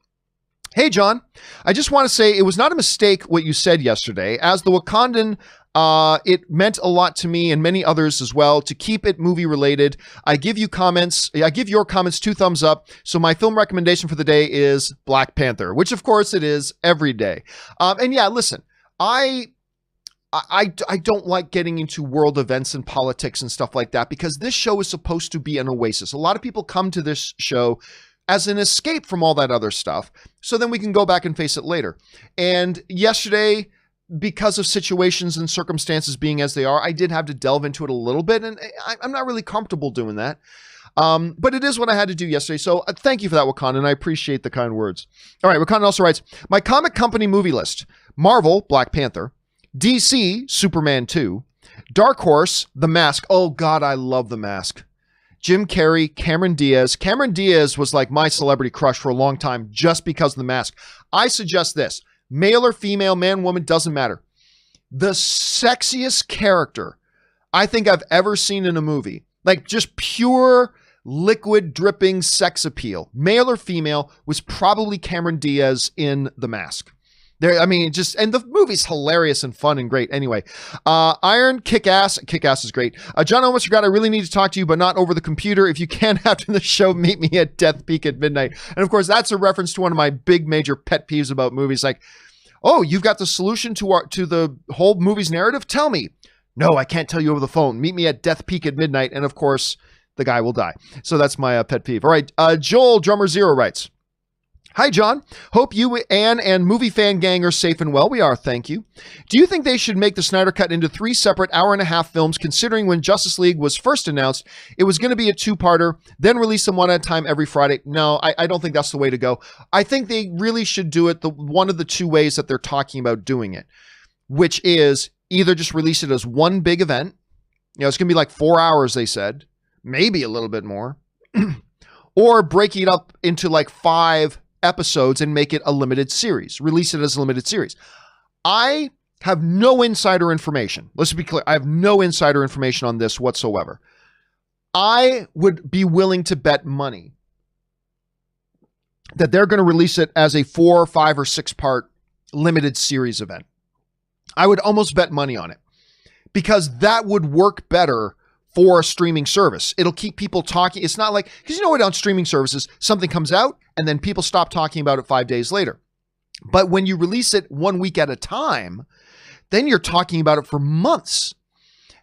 hey, John, I just want to say it was not a mistake what you said yesterday. As the Wakandan, it meant a lot to me and many others as well to keep it movie related. I give your comments 2 thumbs up. So my film recommendation for the day is Black Panther, which of course it is every day. And yeah, listen, I don't like getting into world events and politics and stuff like that because this show is supposed to be an oasis. A lot of people come to this show as an escape from all that other stuff, so then we can go back and face it later. And yesterday, because of situations and circumstances being as they are, I did have to delve into it a little bit, and I'm not really comfortable doing that. But it is what I had to do yesterday. So thank you for that, Wakandan, and I appreciate the kind words. All right, Wakandan also writes, my comic company movie list: Marvel, Black Panther; DC, Superman 2; Dark Horse, The Mask. Oh God, I love The Mask. Jim Carrey, Cameron Diaz. Cameron Diaz was like my celebrity crush for a long time just because of The Mask. I suggest this: male or female, man, woman, doesn't matter. The sexiest character I think I've ever seen in a movie, like just pure liquid dripping sex appeal, male or female, was probably Cameron Diaz in The Mask. And the movie's hilarious and fun and great. Anyway, Iron, Kick-Ass is great. John, I almost forgot, I really need to talk to you, but not over the computer. If you can, after the show, meet me at Death Peak at midnight. And of course, that's a reference to one of my big major pet peeves about movies. Like, oh, you've got the solution to the whole movie's narrative? Tell me. No, I can't tell you over the phone. Meet me at Death Peak at midnight. And of course, the guy will die. So that's my pet peeve. All right, Joel, Drummer Zero writes, hi, John. Hope you, Ann, and movie fan gang are safe and well. We are, thank you. Do you think they should make the Snyder Cut into 3 separate hour-and-a-half films, considering when Justice League was first announced, it was going to be a 2-parter, then release them one at a time every Friday? No, I don't think that's the way to go. I think they really should do it one of the 2 ways that they're talking about doing it, which is either just release it as one big event. It's going to be like 4 hours, they said, maybe a little bit more, or breaking it up into like 5 episodes and make it a limited series, release it as a limited series. I have no insider information. Let's be clear. I have no insider information on this whatsoever. I would be willing to bet money that they're going to release it as a 4, 5, or 6-part limited series event. I would almost bet money on it because that would work better for a streaming service. It'll keep people talking. It's not like, because you know what, on streaming services, something comes out and then people stop talking about it 5 days later. But when you release it 1 week at a time, then you're talking about it for months.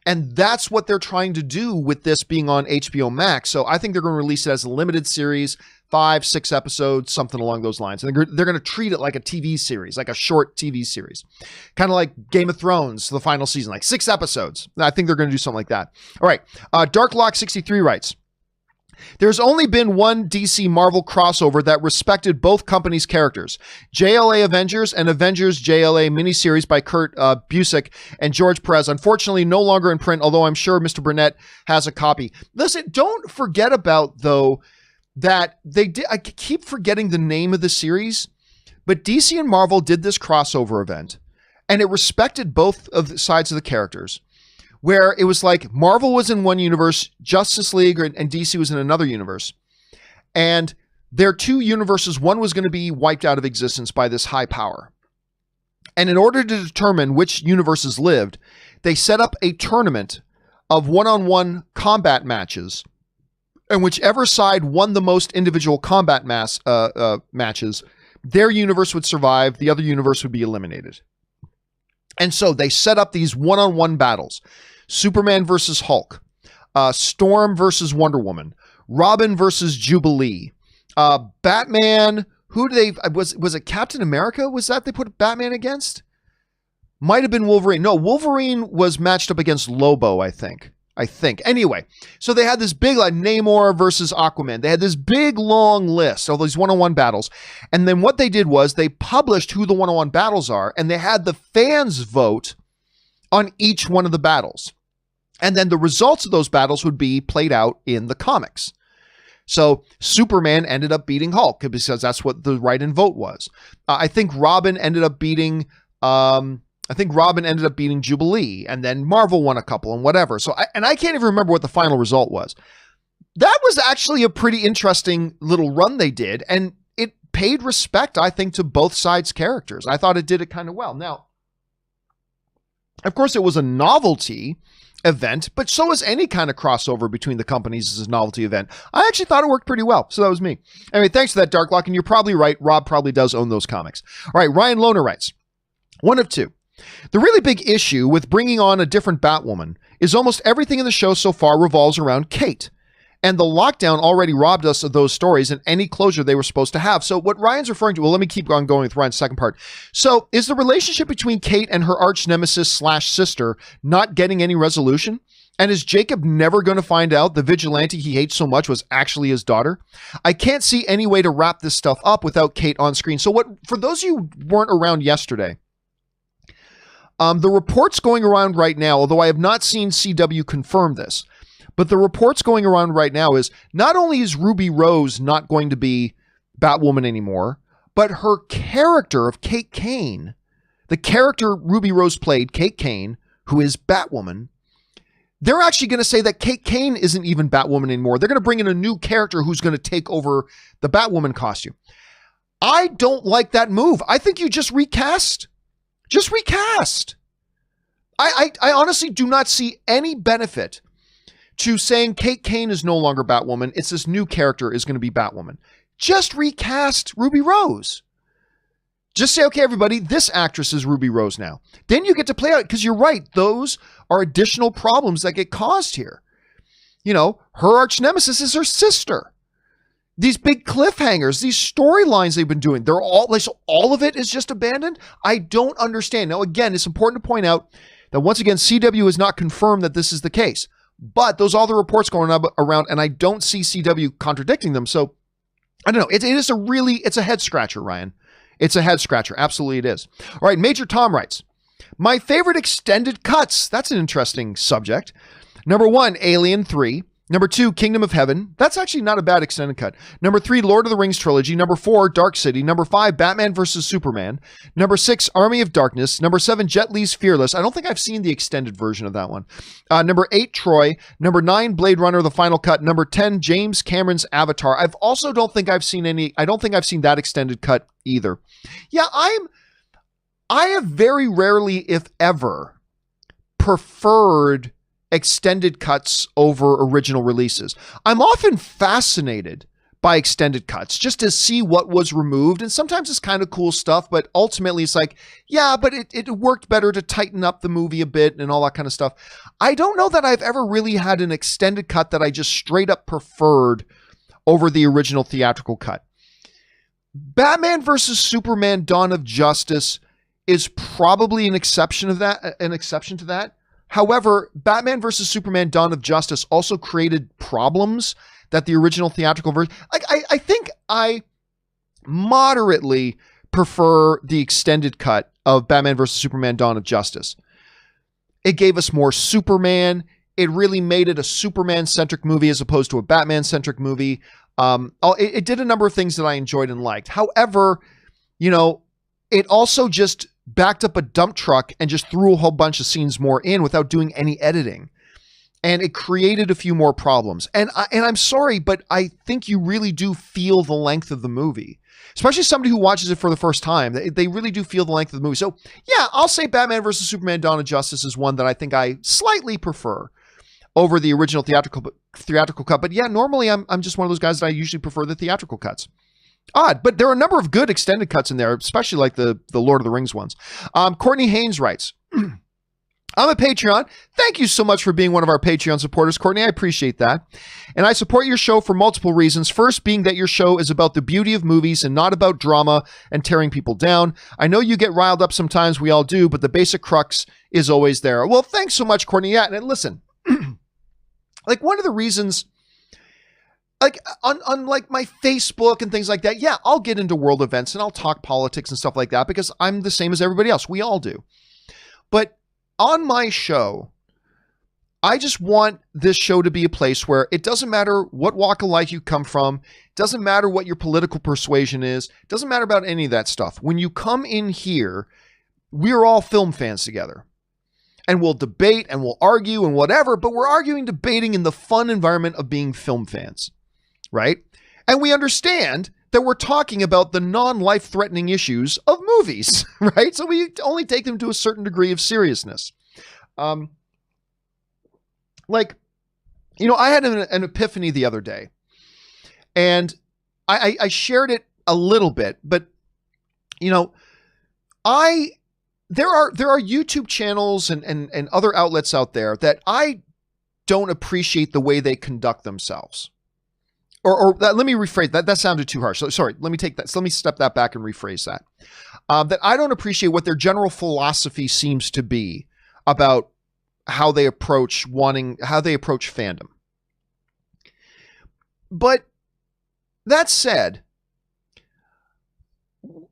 And that's what they're trying to do with this being on HBO Max. So I think they're going to release it as a limited series, 5, 6 episodes, something along those lines. And they're going to treat it like a TV series, like a short TV series. Kind of like Game of Thrones, the final season, like 6 episodes. I think they're going to do something like that. All right. Darklock63 writes, there's only been one DC Marvel crossover that respected both companies' characters. JLA Avengers and Avengers JLA miniseries by Kurt Busiek and George Perez. Unfortunately, no longer in print, although I'm sure Mr. Burnett has a copy. Listen, don't forget about, though, that they did. I keep forgetting the name of the series, but DC and Marvel did this crossover event, and it respected both of the sides of the characters, where it was like Marvel was in one universe, Justice League and DC was in another universe. And their two universes, one was going to be wiped out of existence by this high power. And in order to determine which universes lived, they set up a tournament of one-on-one combat matches. And whichever side won the most individual combat matches, their universe would survive, the other universe would be eliminated. And so they set up these one-on-one battles. Superman versus Hulk, Storm versus Wonder Woman, Robin versus Jubilee, Batman. Who do they, was it Captain America? Was that they put Batman against? Might have been Wolverine. No, Wolverine was matched up against Lobo, I think. Anyway, so they had this big, like Namor versus Aquaman. They had this big, long list of these one-on-one battles. And then what they did was they published who the one-on-one battles are, and they had the fans vote on each one of the battles. And then the results of those battles would be played out in the comics. So Superman ended up beating Hulk because that's what the write-in vote was. I think Robin ended up beating Jubilee, and then Marvel won a couple and whatever. So I can't even remember what the final result was. That was actually a pretty interesting little run they did, and it paid respect, I think, to both sides' characters. I thought it did it kind of well. Now, of course, it was a novelty event, but so is any kind of crossover between the companies as a novelty event. I actually thought it worked pretty well, so that was me. Anyway, thanks for that, Darklock, and you're probably right. Rob probably does own those comics. All right, Ryan Lohner writes, one of two. The really big issue with bringing on a different Batwoman is almost everything in the show so far revolves around Kate. And the lockdown already robbed us of those stories and any closure they were supposed to have. So what Ryan's referring to, well, let me keep on going with Ryan's second part. So is the relationship between Kate and her arch nemesis / sister not getting any resolution? And is Jacob never going to find out the vigilante he hates so much was actually his daughter? I can't see any way to wrap this stuff up without Kate on screen. So what, for those of you who weren't around yesterday, the reports going around right now, although I have not seen CW confirm this, but the reports going around right now is not only is Ruby Rose not going to be Batwoman anymore, but her character of Kate Kane, the character Ruby Rose played, Kate Kane, who is Batwoman, they're actually going to say that Kate Kane isn't even Batwoman anymore. They're going to bring in a new character who's going to take over the Batwoman costume. I don't like that move. I think you just recast. Just recast. I honestly do not see any benefit to saying Kate Kane is no longer Batwoman. It's this new character is going to be Batwoman. Just recast Ruby Rose. Just say, okay, everybody, this actress is Ruby Rose now. Then you get to play out, because you're right. Those are additional problems that get caused here. You know, her arch nemesis is her sister. These big cliffhangers, these storylines they've been doing, they're all like, so all of it is just abandoned. I don't understand. Now, again, it's important to point out that once again, CW has not confirmed that this is the case. But those are all the reports going around, and I don't see CW contradicting them. So I don't know. It's a head scratcher, Ryan. It's a head scratcher. Absolutely it is. All right, Major Tom writes, my favorite extended cuts. That's an interesting subject. Number 1, Alien 3. Number 2, Kingdom of Heaven. That's actually not a bad extended cut. Number 3, Lord of the Rings trilogy. Number 4, Dark City. Number 5, Batman vs. Superman. Number 6, Army of Darkness. Number 7, Jet Li's Fearless. I don't think I've seen the extended version of that one. Number 8, Troy. Number 9, Blade Runner, the final cut. Number 10, James Cameron's Avatar. I don't think I've seen that extended cut either. Yeah, I have very rarely, if ever, preferred extended cuts over original releases. I'm often fascinated by extended cuts just to see what was removed. And sometimes it's kind of cool stuff, but ultimately it's like, yeah, but it worked better to tighten up the movie a bit and all that kind of stuff. I don't know that I've ever really had an extended cut that I just straight up preferred over the original theatrical cut. Batman vs. Superman Dawn of Justice is probably an exception to that. However, Batman vs. Superman Dawn of Justice also created problems that the original theatrical version... I think I moderately prefer the extended cut of Batman vs. Superman Dawn of Justice. It gave us more Superman. It really made it a Superman-centric movie as opposed to a Batman-centric movie. It did a number of things that I enjoyed and liked. However, you know, it also just backed up a dump truck and just threw a whole bunch of scenes more in without doing any editing. And it created a few more problems. And I'm sorry, but I think you really do feel the length of the movie. Especially somebody who watches it for the first time. They really do feel the length of the movie. So, yeah, I'll say Batman vs. Superman Dawn of Justice is one that I think I slightly prefer over the original theatrical cut. But yeah, normally I'm just one of those guys that I usually prefer the theatrical cuts. Odd, but there are a number of good extended cuts in there, especially like the Lord of the Rings ones. Courtney Haynes writes, I'm a Patreon. Thank you so much for being one of our Patreon supporters, Courtney. I appreciate that. And I support your show for multiple reasons. First being that your show is about the beauty of movies and not about drama and tearing people down. I know you get riled up sometimes, we all do, but the basic crux is always there. Well, thanks so much, Courtney. Yeah, and listen, like one of the reasons, like on like my Facebook and things like that, yeah, I'll get into world events and I'll talk politics and stuff like that because I'm the same as everybody else. We all do. But on my show, I just want this show to be a place where it doesn't matter what walk of life you come from, it doesn't matter what your political persuasion is, it doesn't matter about any of that stuff. When you come in here, we're all film fans together. And we'll debate and we'll argue and whatever, but we're arguing, debating in the fun environment of being film fans, right? And we understand that we're talking about the non-life-threatening issues of movies, right? So we only take them to a certain degree of seriousness. Like, you know, I had an epiphany the other day, and I shared it a little bit, but, you know, there are YouTube channels and other outlets out there that I don't appreciate the way they conduct themselves. Or let me rephrase that. That sounded too harsh. So, sorry, let me take that. So let me step that back and rephrase that. That I don't appreciate what their general philosophy seems to be about how they approach fandom. But that said,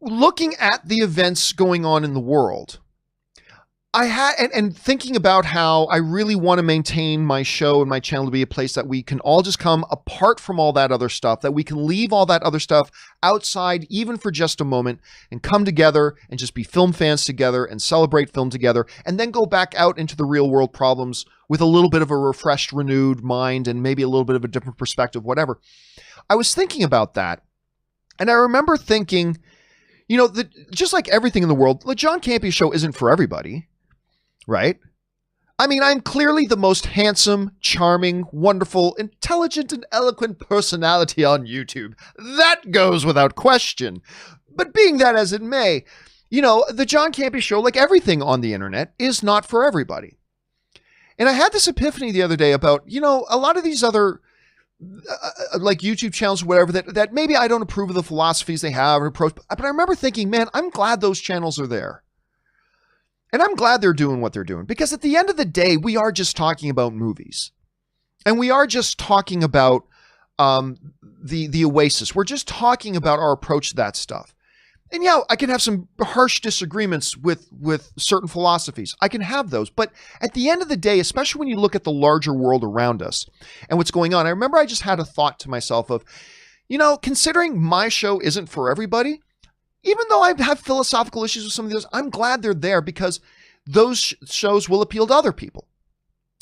looking at the events going on in the world, and thinking about how I really want to maintain my show and my channel to be a place that we can all just come apart from all that other stuff, that we can leave all that other stuff outside even for just a moment and come together and just be film fans together and celebrate film together and then go back out into the real world problems with a little bit of a refreshed, renewed mind and maybe a little bit of a different perspective, whatever. I was thinking about that, and I remember thinking, you know, just like everything in the world, the John Campea Show isn't for everybody. Right? I mean, I'm clearly the most handsome, charming, wonderful, intelligent, and eloquent personality on YouTube. That goes without question. But being that as it may, you know, the John Campea Show, like everything on the internet, is not for everybody. And I had this epiphany the other day about, you know, a lot of these other like YouTube channels or whatever that maybe I don't approve of the philosophies they have or approach, but I remember thinking, man, I'm glad those channels are there. And I'm glad they're doing what they're doing, because at the end of the day, we are just talking about movies. And we are just talking about the Oasis. We're just talking about our approach to that stuff. And yeah, I can have some harsh disagreements with certain philosophies. I can have those. But at the end of the day, especially when you look at the larger world around us and what's going on, I remember I just had a thought to myself of, you know, considering my show isn't for everybody, even though I have philosophical issues with some of those, I'm glad they're there because those shows will appeal to other people.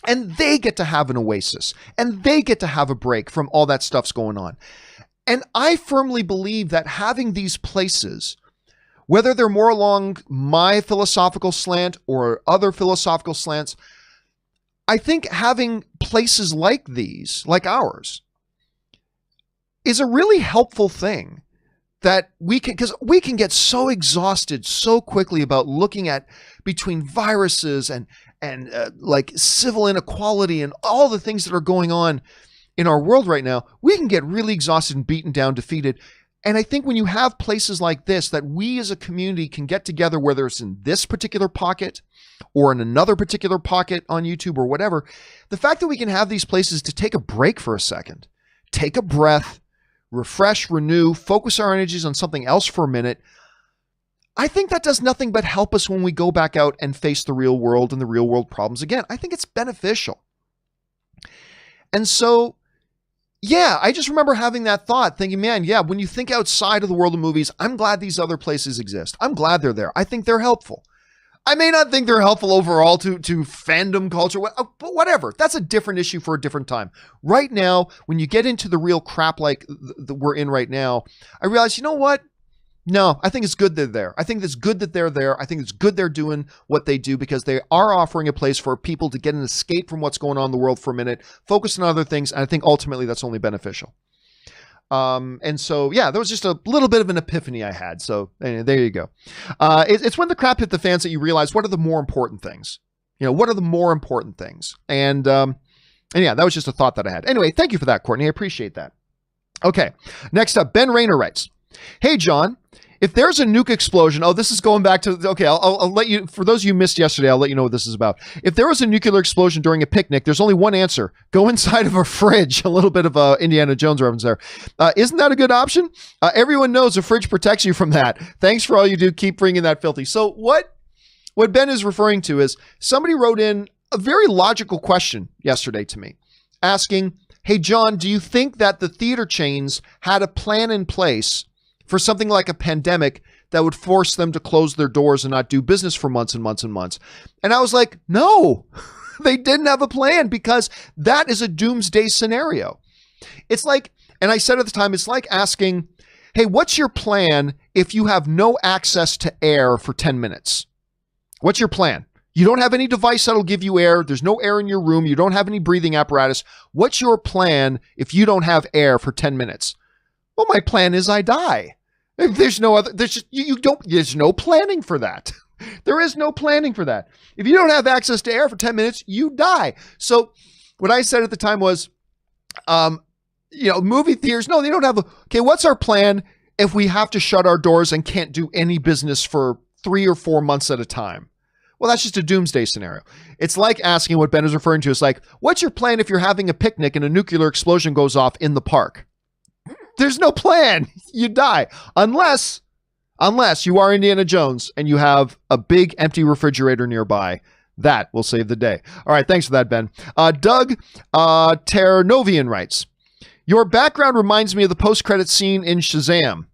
And they get to have an oasis. And they get to have a break from all that stuff's going on. And I firmly believe that having these places, whether they're more along my philosophical slant or other philosophical slants, I think having places like these, like ours, is a really helpful thing. That we can, because we can get so exhausted so quickly about looking at between viruses and like civil inequality and all the things that are going on in our world right now. We can get really exhausted and beaten down, defeated. And I think when you have places like this, that we as a community can get together, whether it's in this particular pocket or in another particular pocket on YouTube or whatever, the fact that we can have these places to take a break for a second, take a breath, refresh, renew, focus our energies on something else for a minute, I think that does nothing but help us when we go back out and face the real world and the real world problems again. I think it's beneficial. And so, yeah, I just remember having that thought, thinking, man, yeah, when you think outside of the world of movies, I'm glad these other places exist. I'm glad they're there. I think they're helpful. I may not think they're helpful overall to fandom culture, but whatever. That's a different issue for a different time. Right now, when you get into the real crap like we're in right now, I realize, you know what? No, I think it's good they're there. I think it's good that they're there. I think it's good they're doing what they do because they are offering a place for people to get an escape from what's going on in the world for a minute, focus on other things, and I think ultimately that's only beneficial. And so, yeah, there was just a little bit of an epiphany I had. So anyway, there you go. It's when the crap hit the fans that you realize what are the more important things. You know, what are the more important things? And yeah, that was just a thought that I had. Anyway, thank you for that, Courtney. I appreciate that. Okay, next up, Ben Rayner writes, "Hey, John, if there's a nuke explosion," oh, this is going back to, okay, I'll let you, for those of you who missed yesterday, I'll let you know what this is about. If there was a nuclear explosion during a picnic, there's only one answer. Go inside of a fridge. A little bit of a Indiana Jones reference there. Isn't that a good option? Everyone knows a fridge protects you from that. Thanks for all you do. Keep bringing that filthy. So what Ben is referring to is somebody wrote in a very logical question yesterday to me asking, hey, John, do you think that the theater chains had a plan in place for something like a pandemic that would force them to close their doors and not do business for months and months and months? And I was like, no, they didn't have a plan because that is a doomsday scenario. It's like, and I said at the time, it's like asking, hey, what's your plan if you have no access to air for 10 minutes? What's your plan? You don't have any device that'll give you air. There's no air in your room. You don't have any breathing apparatus. What's your plan if you don't have air for 10 minutes? Well, my plan is I die. There's no other, there's just, there's no planning for that. There is no planning for that. If you don't have access to air for 10 minutes, you die. So what I said at the time was, movie theaters, no, they don't have okay, what's our plan if we have to shut our doors and can't do any business for 3 or 4 months at a time? Well, that's just a doomsday scenario. It's like asking what Ben is referring to. It's like, what's your plan if you're having a picnic and a nuclear explosion goes off in the park? There's no plan. You die. Unless you are Indiana Jones and you have a big empty refrigerator nearby. That will save the day. All right. Thanks for that, Ben. Doug Ternovian writes, your background reminds me of the post-credit scene in Shazam.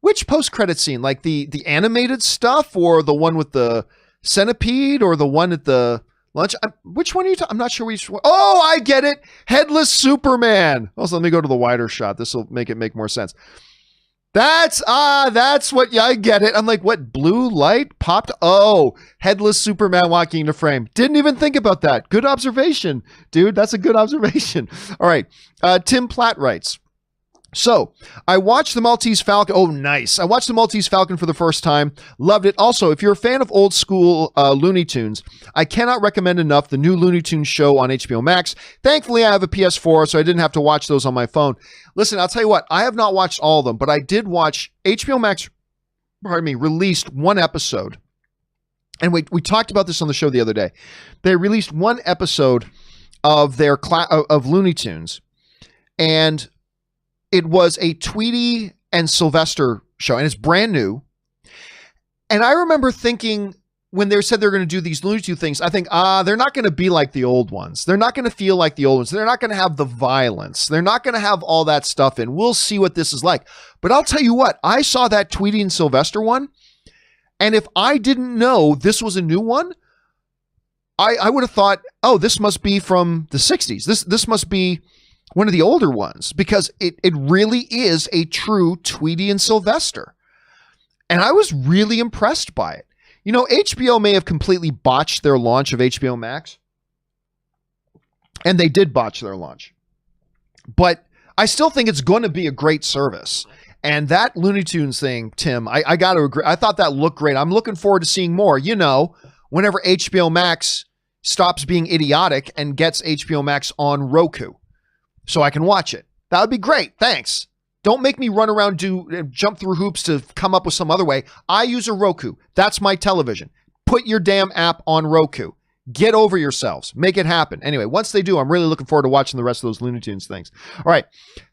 Which post-credit scene? Like the animated stuff or the one with the centipede or the one at the lunch? Which one are you talking? I'm not sure which one. Oh, I get it. Headless Superman. Also, let me go to the wider shot. This will make it make more sense. That's what, yeah, I get it. I'm like, what, blue light popped? Oh, Headless Superman walking into frame. Didn't even think about that. Good observation, dude. That's a good observation. All right. Tim Platt writes, so I watched the Maltese Falcon. Oh, nice. I watched the Maltese Falcon for the first time. Loved it. Also, if you're a fan of old school Looney Tunes, I cannot recommend enough the new Looney Tunes show on HBO Max. Thankfully, I have a PS4, so I didn't have to watch those on my phone. Listen, I'll tell you what, I have not watched all of them, but I did watch HBO Max, released one episode. And we talked about this on the show the other day. They released one episode of their of Looney Tunes, and it was a Tweety and Sylvester show, and it's brand new. And I remember thinking when they said they're going to do these Looney Tunes things, I think, they're not going to be like the old ones. They're not going to feel like the old ones. They're not going to have the violence. They're not going to have all that stuff in. We'll see what this is like. But I'll tell you what, I saw that Tweety and Sylvester one, and if I didn't know this was a new one, I would have thought, oh, this must be from the 60s. This must be one of the older ones, because it really is a true Tweety and Sylvester. And I was really impressed by it. You know, HBO may have completely botched their launch of HBO Max. And they did botch their launch. But I still think it's going to be a great service. And that Looney Tunes thing, Tim, I got to agree. I thought that looked great. I'm looking forward to seeing more. You know, whenever HBO Max stops being idiotic and gets HBO Max on Roku, so I can watch it. That would be great. Thanks. Don't make me run around, jump through hoops to come up with some other way. I use a Roku. That's my television. Put your damn app on Roku. Get over yourselves. Make it happen. Anyway, once they do, I'm really looking forward to watching the rest of those Looney Tunes things. All right.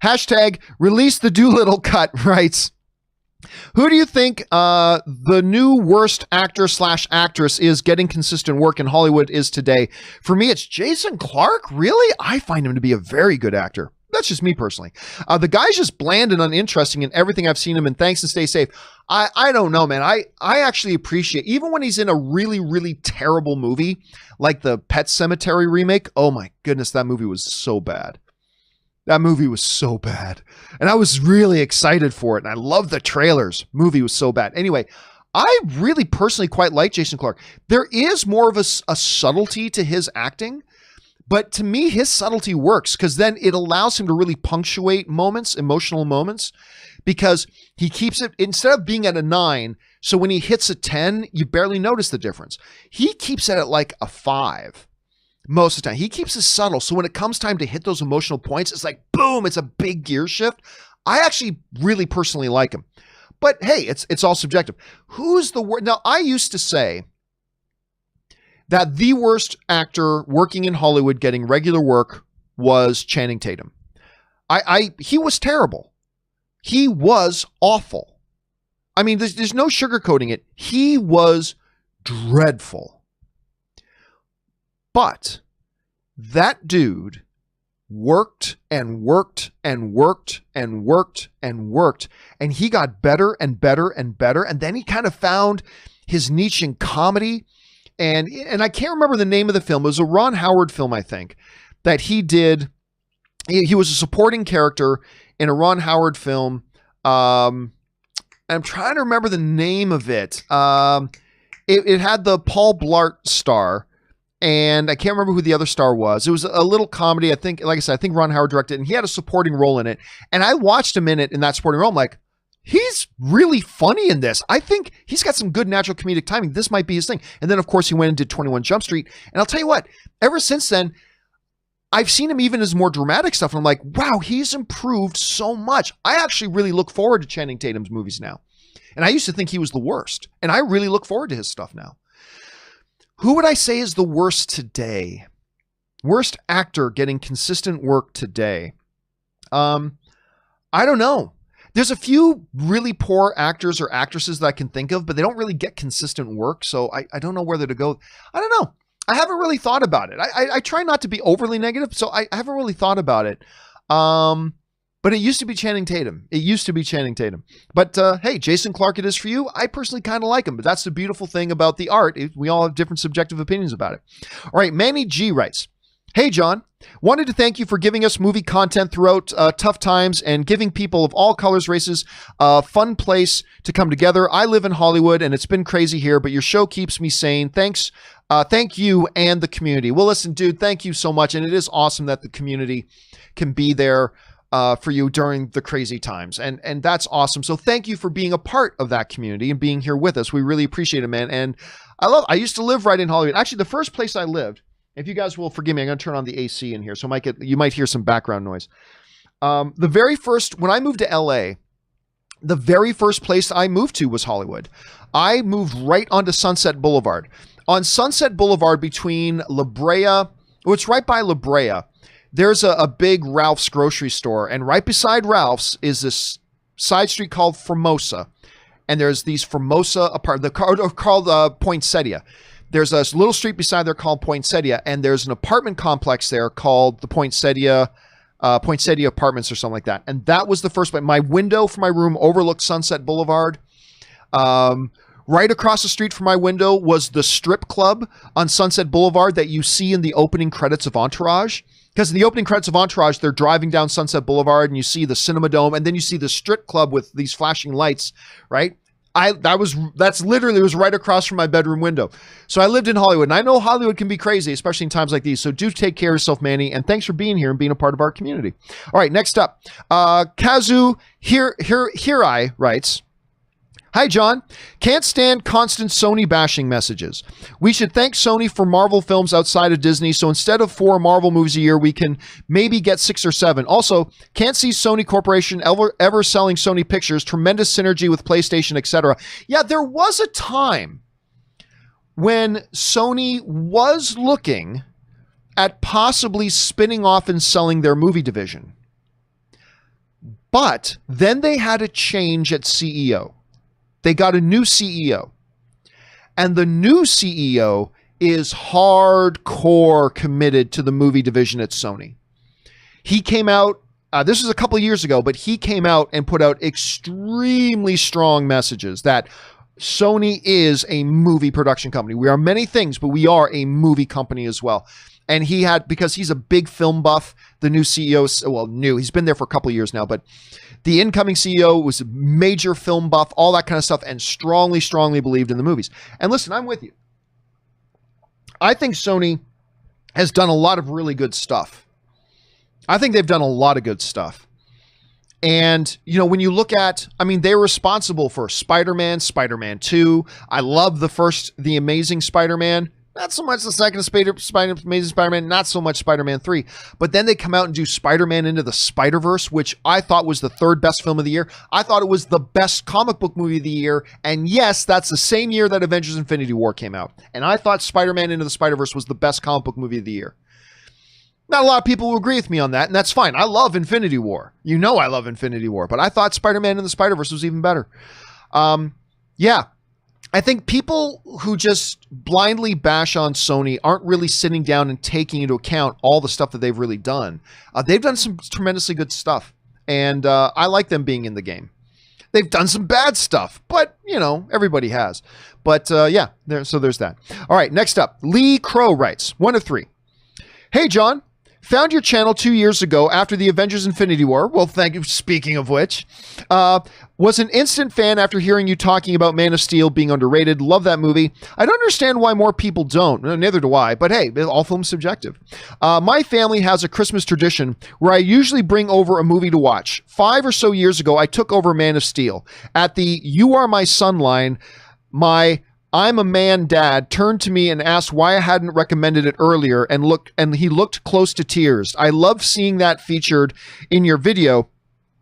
Hashtag release the Doolittle cut writes, who do you think the new worst actor/actress is getting consistent work in Hollywood is today? For me, it's Jason Clarke. Really? I find him to be a very good actor. that's just me personally. The guy's just bland and uninteresting in everything I've seen him in. Thanks and stay safe. I don't know, man. I actually appreciate, even when he's in a really, really terrible movie, like the Pet Sematary remake. Oh my goodness, that movie was so bad. That movie was so bad. And I was really excited for it. And I loved the trailers. Movie was so bad. Anyway, I really personally quite like Jason Clarke. There is more of a subtlety to his acting, but to me, his subtlety works because then it allows him to really punctuate moments, emotional moments, because he keeps it, instead of being at a 9, so when he hits a 10, you barely notice the difference. He keeps it at like a 5 most of the time. He keeps it subtle. So when it comes time to hit those emotional points, it's like, boom, it's a big gear shift. I actually really personally like him. But hey, it's all subjective. Who's the worst? Now, I used to say that the worst actor working in Hollywood getting regular work was Channing Tatum. He was terrible. He was awful. I mean, there's no sugarcoating it. He was dreadful. But that dude worked and worked and worked and worked and worked, and he got better and better and better. And then he kind of found his niche in comedy. And I can't remember the name of the film. It was a Ron Howard film, I think, that he did. He was a supporting character in a Ron Howard film. I'm trying to remember the name of it. It had the Paul Blart star, and I can't remember who the other star was. It was a little comedy. I think, like I said, I think Ron Howard directed it, and he had a supporting role in it. And I watched him in it in that supporting role. I'm like, he's really funny in this. I think he's got some good natural comedic timing. This might be his thing. And then, of course, he went and did 21 Jump Street. And I'll tell you what, ever since then, I've seen him even as more dramatic stuff. And I'm like, wow, he's improved so much. I actually really look forward to Channing Tatum's movies now. And I used to think he was the worst. And I really look forward to his stuff now. Who would I say is the worst today? Worst actor getting consistent work today? I don't know. There's a few really poor actors or actresses that I can think of, but they don't really get consistent work. So I don't know whether to go. I don't know. I haven't really thought about it. I try not to be overly negative, so I haven't really thought about it. But it used to be Channing Tatum. But hey, Jason Clarke it is for you. I personally kind of like him, but that's the beautiful thing about the art. We all have different subjective opinions about it. All right, Manny G writes, hey, John, wanted to thank you for giving us movie content throughout tough times and giving people of all colors, races, a fun place to come together. I live in Hollywood and it's been crazy here, but your show keeps me sane. Thanks. Thank you and the community. Well, listen, dude, thank you so much. And it is awesome that the community can be there for you during the crazy times. And that's awesome. So thank you for being a part of that community and being here with us. We really appreciate it, man. And I used to live right in Hollywood. Actually, the first place I lived, if you guys will forgive me, I'm going to turn on the AC in here. So you might hear some background noise. When I moved to LA, the very first place I moved to was Hollywood. I moved right onto Sunset Boulevard. On Sunset Boulevard between La Brea, well, it's right by La Brea, there's a big Ralph's grocery store. And right beside Ralph's is this side street called Formosa. And there's these Formosa apartments, called Poinsettia. There's a little street beside there called Poinsettia, and there's an apartment complex there called the Poinsettia Apartments or something like that. And that was the first one. My window for my room overlooked Sunset Boulevard. Right across the street from my window was the strip club on Sunset Boulevard that you see in the opening credits of Entourage. Because in the opening credits of Entourage, they're driving down Sunset Boulevard and you see the Cinema Dome, and then you see the strip club with these flashing lights, right? That's literally was right across from my bedroom window. So I lived in Hollywood, and I know Hollywood can be crazy, especially in times like these. So do take care of yourself, Manny, and thanks for being here and being a part of our community. All right, next up, Kazu Hirai writes, hi, John. Can't stand constant Sony bashing messages. We should thank Sony for Marvel films outside of Disney. So instead of 4 Marvel movies a year, we can maybe get 6 or 7. Also, can't see Sony Corporation ever selling Sony pictures. Tremendous synergy with PlayStation, etc. Yeah, there was a time when Sony was looking at possibly spinning off and selling their movie division. But then they had a change at CEO. They got a new CEO, and the new CEO is hardcore committed to the movie division at Sony. He came out this was a couple of years ago, but he came out and put out extremely strong messages that Sony is a movie production company. We are many things, but we are a movie company as well. And he had, because he's a big film buff, the new CEO, well, he's been there for a couple of years now, but the incoming CEO was a major film buff, all that kind of stuff, and strongly, strongly believed in the movies. And listen, I'm with you. I think Sony has done a lot of really good stuff. I think they've done a lot of good stuff. And, you know, when you look at, I mean, they're responsible for Spider-Man, Spider-Man 2. I love the Amazing Spider-Man. Not so much the second Amazing Spider-Man, not so much Spider-Man 3. But then they come out and do Spider-Man Into the Spider-Verse, which I thought was the third best film of the year. I thought it was the best comic book movie of the year. And yes, that's the same year that Avengers Infinity War came out. And I thought Spider-Man Into the Spider-Verse was the best comic book movie of the year. Not a lot of people will agree with me on that, and that's fine. I love Infinity War. You know I love Infinity War, but I thought Spider-Man Into the Spider-Verse was even better. Yeah. I think people who just blindly bash on Sony aren't really sitting down and taking into account all the stuff that they've really done. They've done some tremendously good stuff, and I like them being in the game. They've done some bad stuff, but, you know, everybody has. But, yeah, so there's that. All right, next up, Lee Crow writes, 1 of 3. Hey, John. Found your channel 2 years ago after the Avengers Infinity War. Well, thank you. Speaking of which, was an instant fan after hearing you talking about Man of Steel being underrated. Love that movie. I don't understand why more people don't. Neither do I. But hey, all films subjective. My family has a Christmas tradition where I usually bring over a movie to watch. 5 or so years ago, I took over Man of Steel. At the "You Are My Son" line, my "I'm a man" dad turned to me and asked why I hadn't recommended it earlier, and he looked close to tears. I love seeing that featured in your video.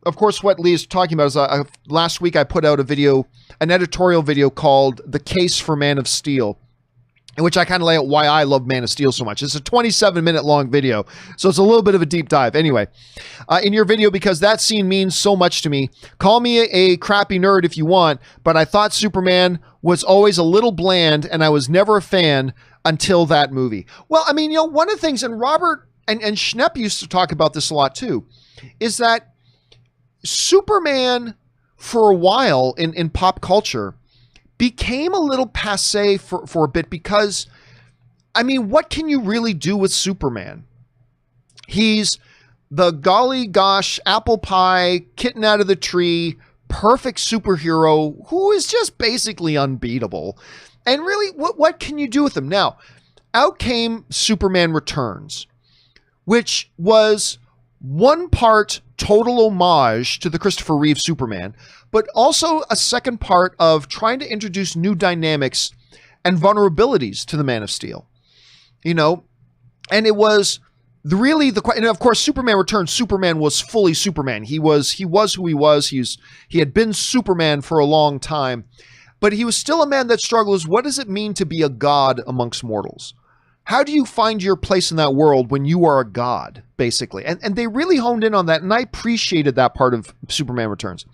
Of course, what Lee is talking about is last week I put out an editorial video called "The Case for Man of Steel," in which I kind of lay out why I love Man of Steel so much. It's a 27-minute long video, so it's a little bit of a deep dive. Anyway, in your video, because that scene means so much to me, call me a crappy nerd if you want, but I thought Superman was always a little bland, and I was never a fan until that movie. Well, I mean, you know, one of the things, and Robert and Schnepp used to talk about this a lot too, is that Superman, for a while in pop culture, became a little passé for a bit because, I mean, what can you really do with Superman? He's the golly gosh, apple pie, kitten out of the tree, perfect superhero who is just basically unbeatable. And really, what can you do with him? Now, out came Superman Returns, which was one part total homage to the Christopher Reeve Superman, but also a second part of trying to introduce new dynamics and vulnerabilities to the Man of Steel. You know, and it was and of course, Superman Returns, Superman was fully Superman. He was who he was. He had been Superman for a long time, but he was still a man that struggles. What does it mean to be a god amongst mortals? How do you find your place in that world when you are a god, basically? And they really honed in on that, and I appreciated that part of Superman Returns.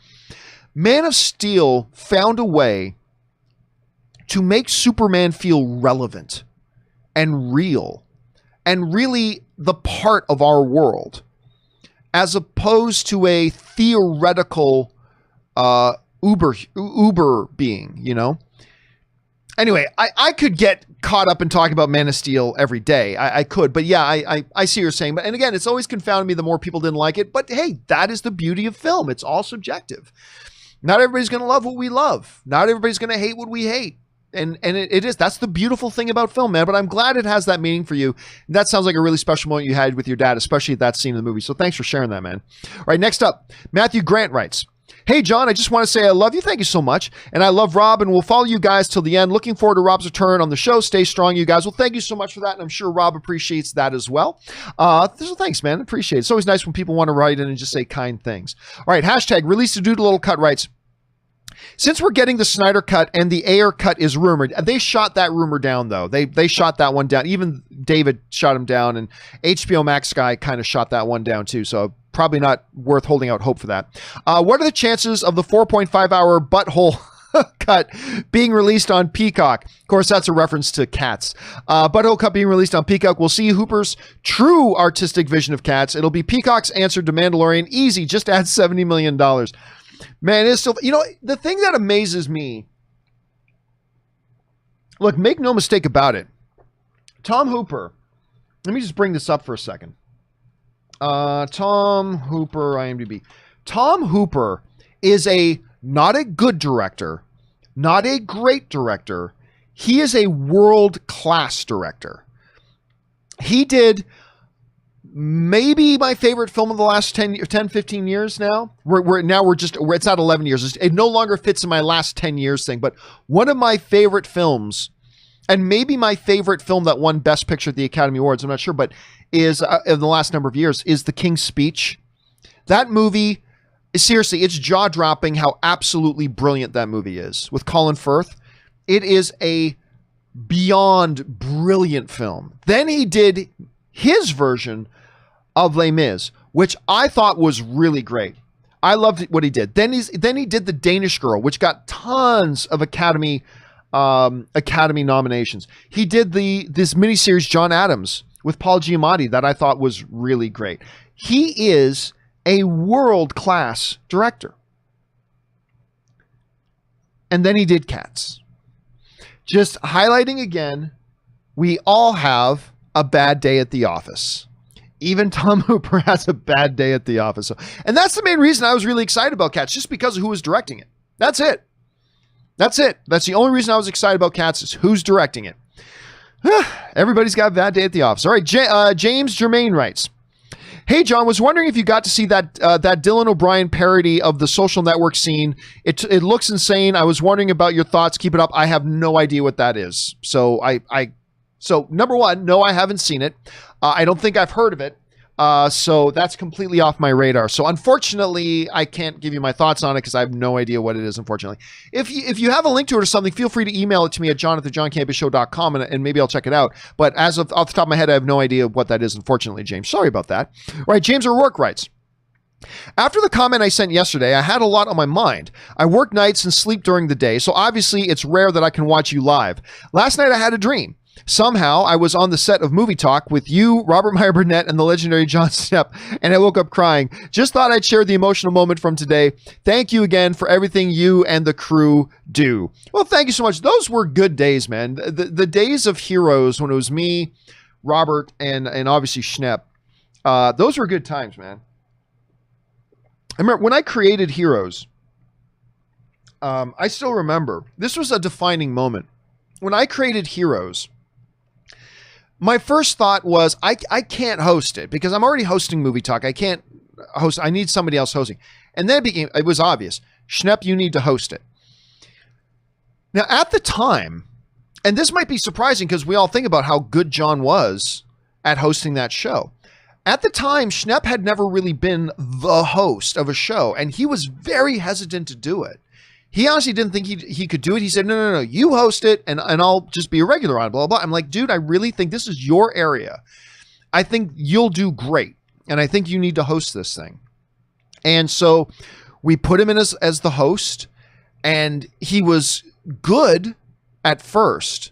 Man of Steel found a way to make Superman feel relevant and real and really the part of our world, as opposed to a theoretical uber being, you know? Anyway, I could get caught up in talking about Man of Steel every day. I could, but yeah, I see what you're saying. But, and again, it's always confounded me the more people didn't like it. But hey, that is the beauty of film. It's all subjective. Not everybody's going to love what we love. Not everybody's going to hate what we hate. And it is. That's the beautiful thing about film, man. But I'm glad it has that meaning for you. And that sounds like a really special moment you had with your dad, especially at that scene in the movie. So thanks for sharing that, man. All right, next up, Matthew Grant writes, "Hey, John, I just want to say I love you. Thank you so much. And I love Rob, and we'll follow you guys till the end. Looking forward to Rob's return on the show. Stay strong, you guys." Well, thank you so much for that, and I'm sure Rob appreciates that as well. So thanks, man. Appreciate it. It's always nice when people want to write in and just say kind things. All right, hashtag Release the Dude a Little Cut writes, "Since we're getting the Snyder cut and the Ayer cut is rumored," they shot that rumor down, though. They shot that one down. Even David shot him down, and HBO Max guy kind of shot that one down too. So probably not worth holding out hope for that. "What are the chances of the 4.5-hour butthole Cut being released on Peacock. Of course, that's a reference to Cats. Butthole Cut being released on Peacock. We'll see Hooper's true artistic vision of Cats. It'll be Peacock's answer to Mandalorian. Easy, just add $70 million. Man, it's still, the thing that amazes me, look, make no mistake about it. Tom Hooper, let me just bring this up for a second. Tom Hooper, IMDb. Tom Hooper is not a good director, not a great director. He is a world-class director. He did maybe my favorite film of the last 10, 15 years now. It's at 11 years. It no longer fits in my last 10 years thing, but one of my favorite films, and maybe my favorite film that won Best Picture at the Academy Awards, I'm not sure, but is in the last number of years, is The King's Speech. That movie, seriously, it's jaw-dropping how absolutely brilliant that movie is. With Colin Firth, it is a beyond brilliant film. Then he did his version of Les Mis, which I thought was really great. I loved what he did. Then he did The Danish Girl, which got tons of Academy nominations. He did this miniseries John Adams with Paul Giamatti that I thought was really great. He is a world-class director. And then he did Cats. Just highlighting again, we all have a bad day at the office. Even Tom Hooper has a bad day at the office. And that's the main reason I was really excited about Cats, just because of who was directing it. That's it. That's the only reason I was excited about Cats is who's directing it. Everybody's got a bad day at the office. All right, James Germain writes, "Hey, John, was wondering if you got to see that Dylan O'Brien parody of the Social Network scene. It looks insane. I was wondering about your thoughts. Keep it up. I have no idea what that is. So so number one, no, I haven't seen it. I don't think I've heard of it. So that's completely off my radar. So unfortunately, I can't give you my thoughts on it because I have no idea what it is, unfortunately. If you have a link to it or something, feel free to email it to me at john@thejohncampeashow.com and maybe I'll check it out. But as of off the top of my head, I have no idea what that is, unfortunately, James. Sorry about that. All right, James O'Rourke writes, "After the comment I sent yesterday, I had a lot on my mind. I work nights and sleep during the day, so obviously it's rare that I can watch you live. Last night I had a dream. Somehow, I was on the set of Movie Talk with you, Robert Meyer Burnett, and the legendary John Stepp, and I woke up crying. Just thought I'd share the emotional moment from today. Thank you again for everything you and the crew do." Well, thank you so much. Those were good days, man. The days of Heroes, when it was me, Robert, and obviously Schnepp, those were good times, man. I remember when I created Heroes, I still remember, this was a defining moment. When I created Heroes, my first thought was, I can't host it because I'm already hosting Movie Talk. I can't host. I need somebody else hosting. And then it was obvious. Schnepp, you need to host it. Now, at the time, and this might be surprising because we all think about how good John was at hosting that show. At the time, Schnepp had never really been the host of a show, and he was very hesitant to do it. He honestly didn't think he could do it. He said, no, you host it and I'll just be a regular on it, blah, blah, blah. I'm like, dude, I really think this is your area. I think you'll do great. And I think you need to host this thing. And so we put him in as the host, and he was good at first,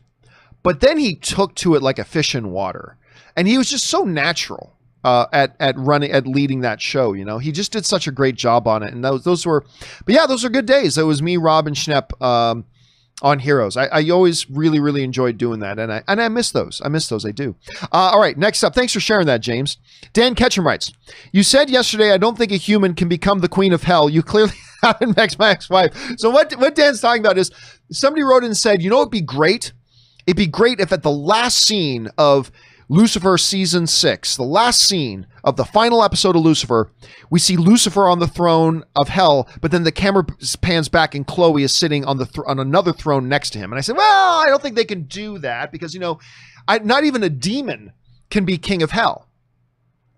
but then he took to it like a fish in water. And he was just so natural. At leading that show, he just did such a great job on it, and those were good days. It was me, Rob, and Schnepp on Heroes. I always really enjoyed doing that, and I miss those. I do. All right, next up. Thanks for sharing that, James. Dan Ketchum writes, "You said yesterday, I don't think a human can become the queen of hell. You clearly haven't met my ex-wife." So what Dan's talking about is somebody wrote in and said, it'd be great. It'd be great if at the last scene of Lucifer season 6, the last scene of the final episode of Lucifer, we see Lucifer on the throne of hell, but then the camera pans back and Chloe is sitting on another throne next to him. And I said, well, I don't think they can do that because, not even a demon can be king of hell.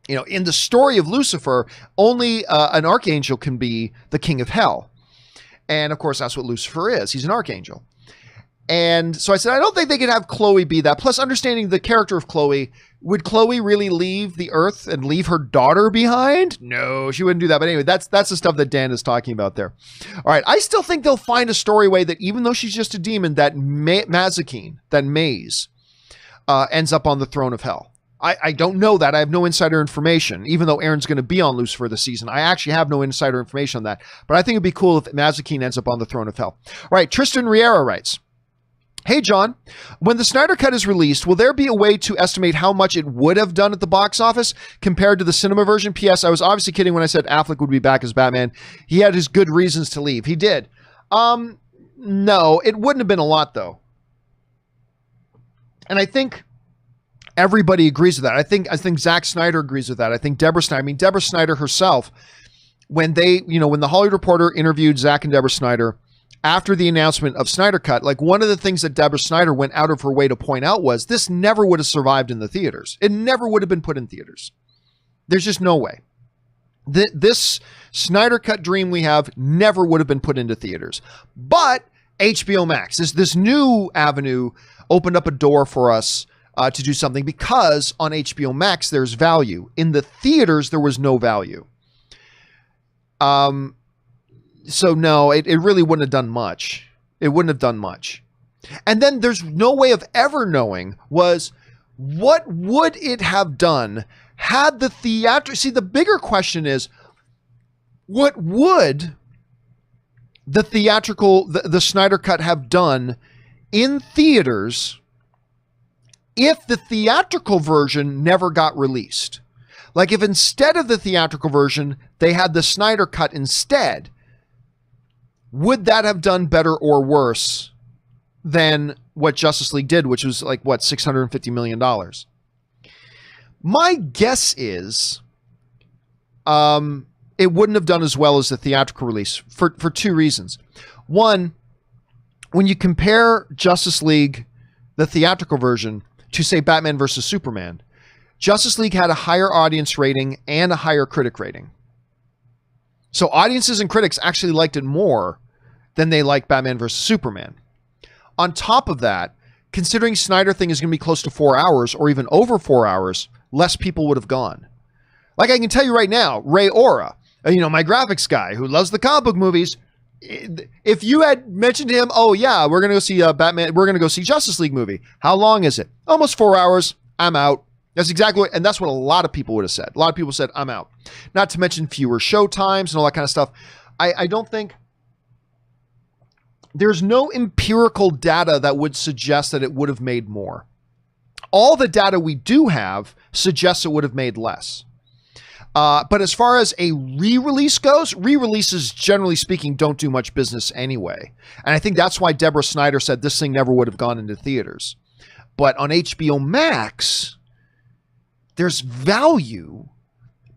In the story of Lucifer, only an archangel can be the king of hell. And of course, that's what Lucifer is. He's an archangel. And so I said, I don't think they could have Chloe be that. Plus, understanding the character of Chloe, would Chloe really leave the Earth and leave her daughter behind? No, she wouldn't do that. But anyway, that's the stuff that Dan is talking about there. All right, I still think they'll find a story way that even though she's just a demon, that Mazikeen, that Maze, ends up on the throne of hell. I don't know that. I have no insider information, even though Aaron's going to be on Lucifer this season. I actually have no insider information on that. But I think it'd be cool if Mazikeen ends up on the throne of hell. All right, Tristan Riera writes, hey, John, when the Snyder Cut is released, will there be a way to estimate how much it would have done at the box office compared to the cinema version? P.S. I was obviously kidding when I said Affleck would be back as Batman. He had his good reasons to leave. He did. No, it wouldn't have been a lot, though. And I think everybody agrees with that. I think Zack Snyder agrees with that. I think Deborah Snyder herself, when the Hollywood Reporter interviewed Zack and Deborah Snyder, after the announcement of Snyder Cut, like one of the things that Deborah Snyder went out of her way to point out was this never would have survived in the theaters. It never would have been put in theaters. There's just no way. This Snyder Cut dream we have never would have been put into theaters. But HBO Max, this new avenue opened up a door for us to do something because on HBO Max, there's value. In the theaters, there was no value. So no, it really wouldn't have done much. It wouldn't have done much. And then there's no way of ever knowing was what would it have done had the theatrical... See, the bigger question is, what would the theatrical, the Snyder Cut have done in theaters if the theatrical version never got released? Like if instead of the theatrical version, they had the Snyder Cut instead, would that have done better or worse than what Justice League did, which was like, what, $650 million? My guess is it wouldn't have done as well as the theatrical release for two reasons. One, when you compare Justice League, the theatrical version, to, say, Batman versus Superman, Justice League had a higher audience rating and a higher critic rating. So audiences and critics actually liked it more than they liked Batman versus Superman. On top of that, considering Snyder Thing is going to be close to 4 hours or even over 4 hours, less people would have gone. Like I can tell you right now, Ray Ora, my graphics guy who loves the comic book movies, if you had mentioned to him, oh yeah, we're going to go see Batman, we're going to go see Justice League movie. How long is it? Almost 4 hours. I'm out. That's exactly what, and that's what a lot of people would have said. A lot of people said, I'm out. Not to mention fewer show times and all that kind of stuff. I don't think there's no empirical data that would suggest that it would have made more. All the data we do have suggests it would have made less. But as far as a re-release goes, re-releases, generally speaking, don't do much business anyway. And I think that's why Deborah Snyder said this thing never would have gone into theaters. But on HBO Max, there's value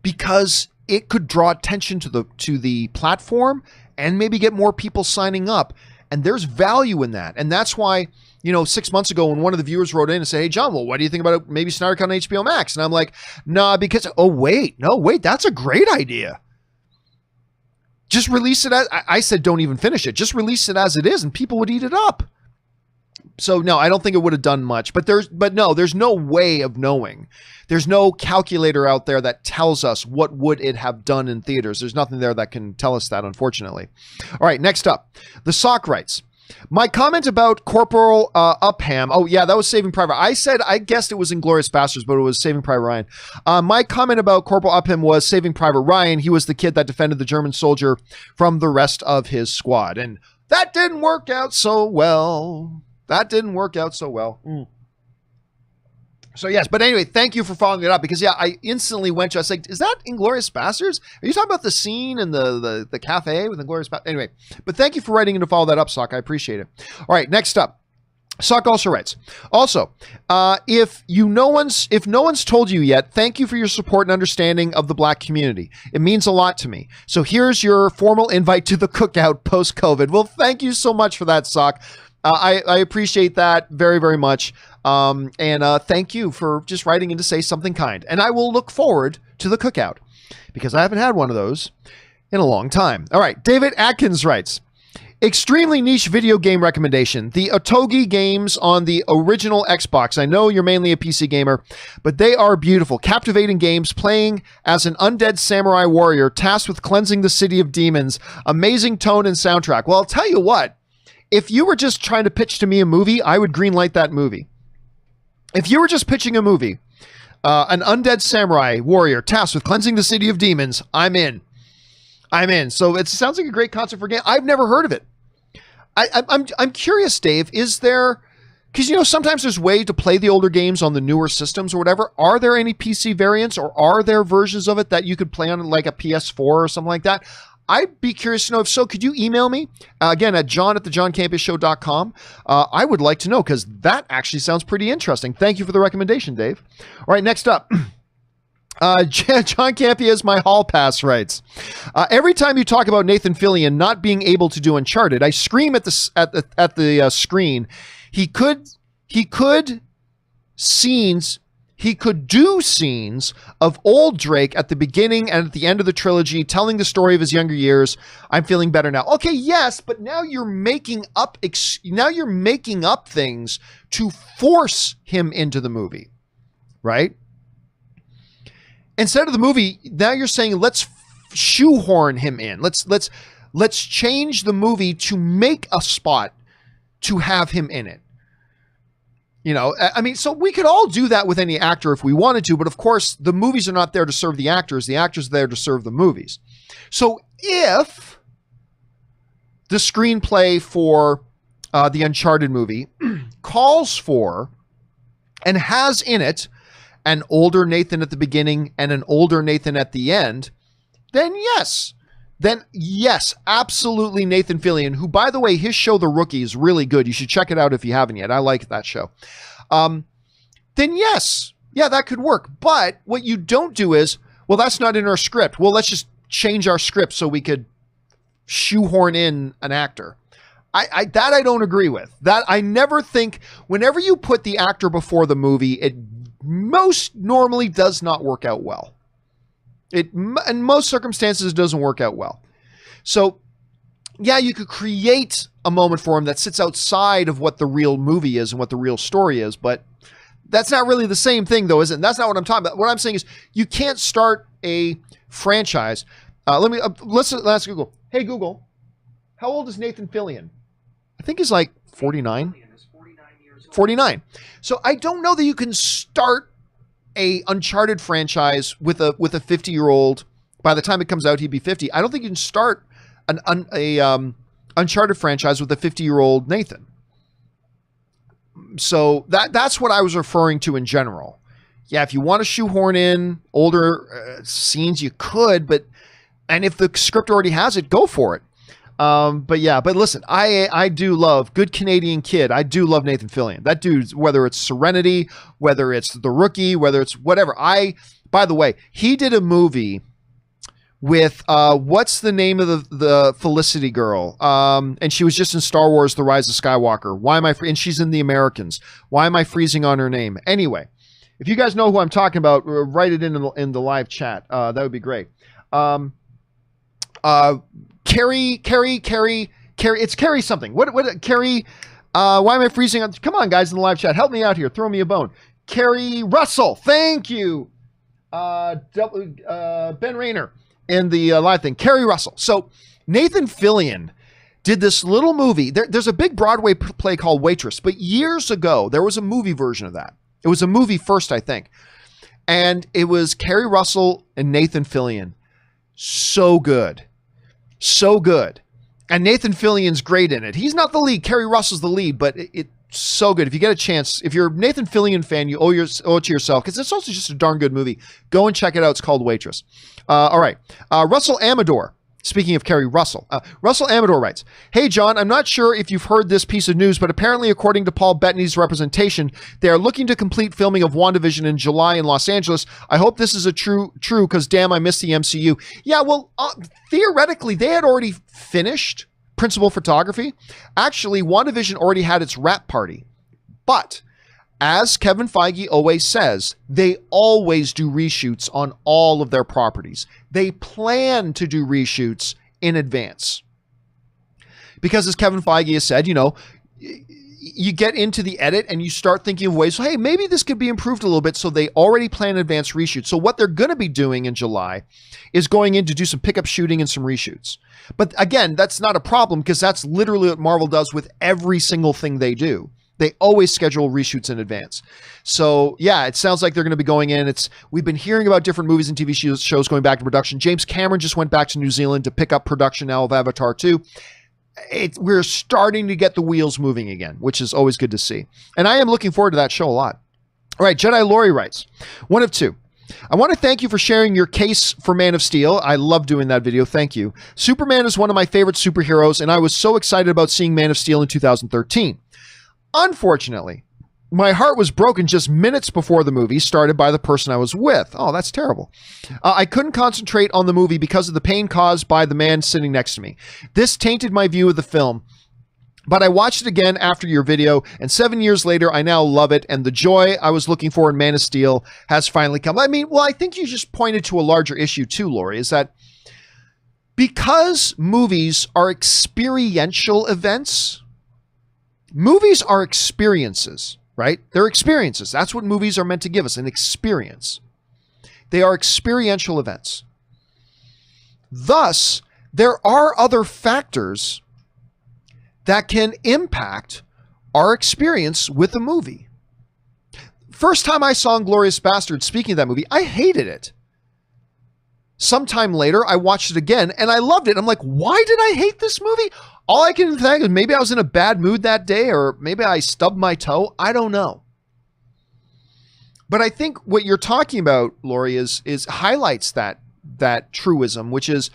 because it could draw attention to the platform and maybe get more people signing up. And there's value in that. And that's why, 6 months ago when one of the viewers wrote in and said, hey, John, well, what do you think about maybe Snyder Cut on HBO Max? And I'm like, nah, because, wait, that's a great idea. Just release it as, I said, don't even finish it. Just release it as it is and people would eat it up. So no, I don't think it would have done much, but there's no way of knowing. There's no calculator out there that tells us what would it have done in theaters. There's nothing there that can tell us that, unfortunately. All right, next up, the Sock writes, my comment about Corporal Upham. Oh yeah, that was Saving Private. I guessed it was Inglourious Basterds, but it was Saving Private Ryan. My comment about Corporal Upham was Saving Private Ryan. He was the kid that defended the German soldier from the rest of his squad. And that didn't work out so well. So yes, but anyway, thank you for following it up because yeah, I instantly went to, I was like, is that Inglourious Basterds? Are you talking about the scene in the cafe with Inglourious Basterds? Anyway, but thank you for writing in to follow that up, Sock. I appreciate it. All right, next up. Sock also writes, also, if no one's told you yet, thank you for your support and understanding of the Black community. It means a lot to me. So here's your formal invite to the cookout post-COVID. Well, thank you so much for that, Sock. I appreciate that very, very much. And thank you for just writing in to say something kind. And I will look forward to the cookout because I haven't had one of those in a long time. All right. David Atkins writes, Extremely niche video game recommendation. The Otogi games on the original Xbox. I know you're mainly a PC gamer, but they are beautiful, captivating games playing as an undead samurai warrior tasked with cleansing the city of demons. Amazing tone and soundtrack. Well, I'll tell you what, if you were just trying to pitch to me a movie, I would greenlight that movie. If you were just pitching a movie, an undead samurai warrior tasked with cleansing the city of demons, I'm in. So it sounds like a great concept for a game. I've never heard of it. I'm curious, Dave, is there, because, you know, sometimes there's ways to play the older games on the newer systems or whatever. Are there any PC variants, or are there versions of it that you could play on like a PS4 or something like that? I'd be curious to know. If so, could you email me again at john@thejohncampeashow.com? I would like to know, because that actually sounds pretty interesting. Thank you for the recommendation, Dave. All right, next up. John Campea is my hall pass writes. Every time you talk about Nathan Fillion not being able to do Uncharted, I scream at the screen. He could do scenes of old Drake at the beginning and at the end of the trilogy, telling the story of his younger years. I'm feeling better now. Okay, yes, but now you're making up things to force him into the movie, right? Instead of the movie, now you're saying let's shoehorn him in. Let's change the movie to make a spot to have him in it. You know, I mean, so we could all do that with any actor if we wanted to, but of course the movies are not there to serve the actors are there to serve the movies. So if the screenplay for the Uncharted movie calls for and has in it an older Nathan at the beginning and an older Nathan at the end, then yes, absolutely Nathan Fillion, who, by the way, his show, The Rookie, is really good. You should check it out if you haven't yet. I like that show. Then yes, yeah, that could work. But what you don't do is, well, that's not in our script. Well, let's just change our script so we could shoehorn in an actor. I don't agree with. That I never think, whenever you put the actor before the movie, it most normally does not work out well. In most circumstances, it doesn't work out well. So, yeah, you could create a moment for him that sits outside of what the real movie is and what the real story is, but that's not really the same thing, though, is it? That's not what I'm talking about. What I'm saying is you can't start a franchise. Let's ask Google. Hey, Google, how old is Nathan Fillion? I think he's like 49. 49. So I don't know that you can start a Uncharted franchise with a 50-year-old. By the time it comes out, he'd be 50. I don't think you can start an Uncharted franchise with a 50-year-old Nathan. So that's what I was referring to in general. Yeah, if you want to shoehorn in older scenes, you could, and if the script already has it, go for it. But listen, I do love Good Canadian Kid. I do love Nathan Fillion. That dude, whether it's Serenity, whether it's The Rookie, whether it's whatever. By the way, he did a movie with, what's the name of the Felicity girl? And she was just in Star Wars, The Rise of Skywalker. And she's in The Americans. Why am I freezing on her name? Anyway, if you guys know who I'm talking about, write it in the live chat. That would be great. Carrie, it's Carrie something. What, Carrie, why am I freezing on? Come on, guys, in the live chat. Help me out here. Throw me a bone. Carrie Russell. Thank you. Ben Rayner in the live thing. Carrie Russell. So Nathan Fillion did this little movie. There's a big Broadway play called Waitress, but years ago, there was a movie version of that. It was a movie first, I think. And it was Carrie Russell and Nathan Fillion. So good. So good. And Nathan Fillion's great in it. He's not the lead. Carrie Russell's the lead, but it's so good. If you get a chance, if you're a Nathan Fillion fan, you owe it to yourself, because it's also just a darn good movie. Go and check it out. It's called Waitress. All right. Russell Amador. Speaking of Carrie Russell, Russell Amador writes, "Hey, John, I'm not sure if you've heard this piece of news, but apparently, according to Paul Bettany's representation, they are looking to complete filming of WandaVision in July in Los Angeles. I hope this is a true, because damn, I miss the MCU." Yeah, well, theoretically, they had already finished principal photography. Actually, WandaVision already had its wrap party. But as Kevin Feige always says, they always do reshoots on all of their properties. They plan to do reshoots in advance. Because as Kevin Feige has said, you get into the edit and you start thinking of ways, so, hey, maybe this could be improved a little bit. So they already plan advanced reshoots. So what they're going to be doing in July is going in to do some pickup shooting and some reshoots. But again, that's not a problem because that's literally what Marvel does with every single thing they do. They always schedule reshoots in advance. So yeah, it sounds like they're going to be going in. We've been hearing about different movies and TV shows going back to production. James Cameron just went back to New Zealand to pick up production now of Avatar 2. We're starting to get the wheels moving again, which is always good to see. And I am looking forward to that show a lot. All right, Jedi Lori writes, one of two. I want to thank you for sharing your case for Man of Steel. I love doing that video. Thank you. Superman is one of my favorite superheroes, and I was so excited about seeing Man of Steel in 2013. Unfortunately, my heart was broken just minutes before the movie started by the person I was with. Oh, that's terrible. I couldn't concentrate on the movie because of the pain caused by the man sitting next to me. This tainted my view of the film. But I watched it again after your video, and 7 years later, I now love it, and the joy I was looking for in Man of Steel has finally come. I mean, well, I think you just pointed to a larger issue too, Lori, is that because movies are experiential events, movies are experiences. Right? They're experiences. That's what movies are meant to give us, an experience. They are experiential events. Thus, there are other factors that can impact our experience with a movie. First time I saw Inglourious Basterds, speaking of that movie, I hated it. Sometime later, I watched it again and I loved it. I'm like, why did I hate this movie? All I can think is maybe I was in a bad mood that day, or maybe I stubbed my toe. I don't know. But I think what you're talking about, Lori, is highlights that truism, which is,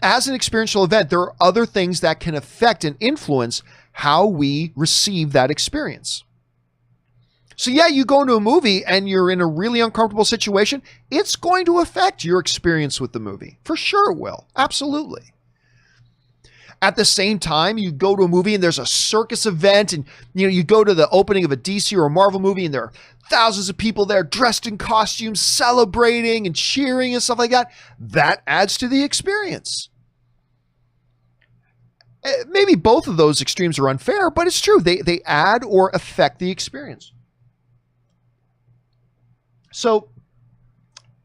as an experiential event, there are other things that can affect and influence how we receive that experience. So yeah, you go into a movie and you're in a really uncomfortable situation, it's going to affect your experience with the movie. For sure it will. Absolutely. At the same time, you go to a movie and there's a circus event, and you go to the opening of a DC or a Marvel movie and there are thousands of people there dressed in costumes, celebrating and cheering and stuff like that. That adds to the experience. Maybe both of those extremes are unfair, but it's true. They add or affect the experience. So,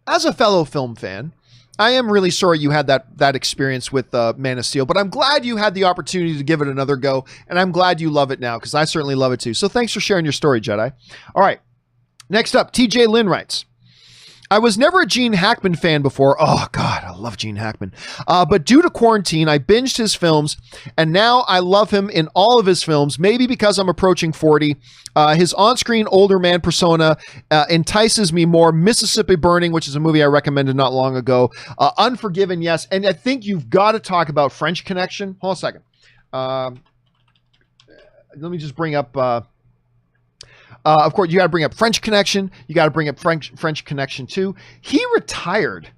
as a fellow film fan, I am really sorry you had that experience with Man of Steel, but I'm glad you had the opportunity to give it another go, and I'm glad you love it now, because I certainly love it too. So thanks for sharing your story, Jedi. All right, next up, TJ Lynn writes, I was never a Gene Hackman fan before. Oh, God, I love Gene Hackman. But due to quarantine, I binged his films, and now I love him in all of his films, maybe because I'm approaching 40. His on-screen older man persona entices me more. Mississippi Burning, which is a movie I recommended not long ago. Unforgiven, yes. And I think you've got to talk about French Connection. Hold on a second. Let me just bring up... of course, you got to bring up French Connection. You got to bring up French Connection 2. He retired,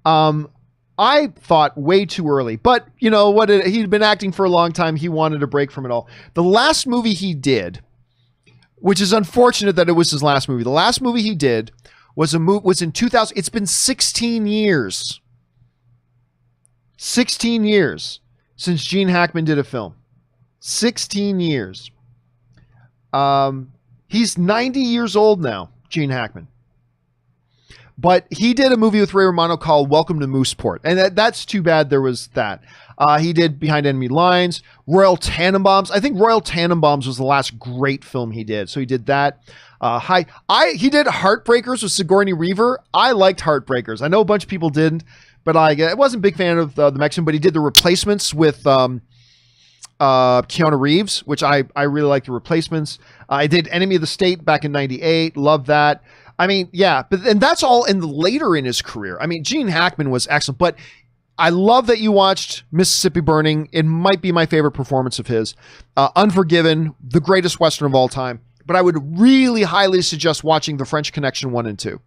I thought, way too early. But, you know what? He'd been acting for a long time. He wanted a break from it all. The last movie he did, which is unfortunate that it was his last movie. The last movie he did was in 2000. It's been 16 years. 16 years since Gene Hackman did a film. 16 years. He's 90 years old now, Gene Hackman. But he did a movie with Ray Romano called Welcome to Mooseport. And that's too bad there was that. He did Behind Enemy Lines, Royal Tannenbaums. I think Royal Tannenbaums was the last great film he did. So he did that. He did Heartbreakers with Sigourney Weaver. I liked Heartbreakers. I know a bunch of people didn't, but I wasn't a big fan of the Mexican, but he did The Replacements with Keanu Reeves, which I really like. The Replacements. I did Enemy of the State back in 98. Love that. I mean, yeah, and that's all later in his career. I mean, Gene Hackman was excellent, but I love that you watched Mississippi Burning. It might be my favorite performance of his. Unforgiven, the greatest Western of all time. But I would really highly suggest watching The French Connection 1 and 2.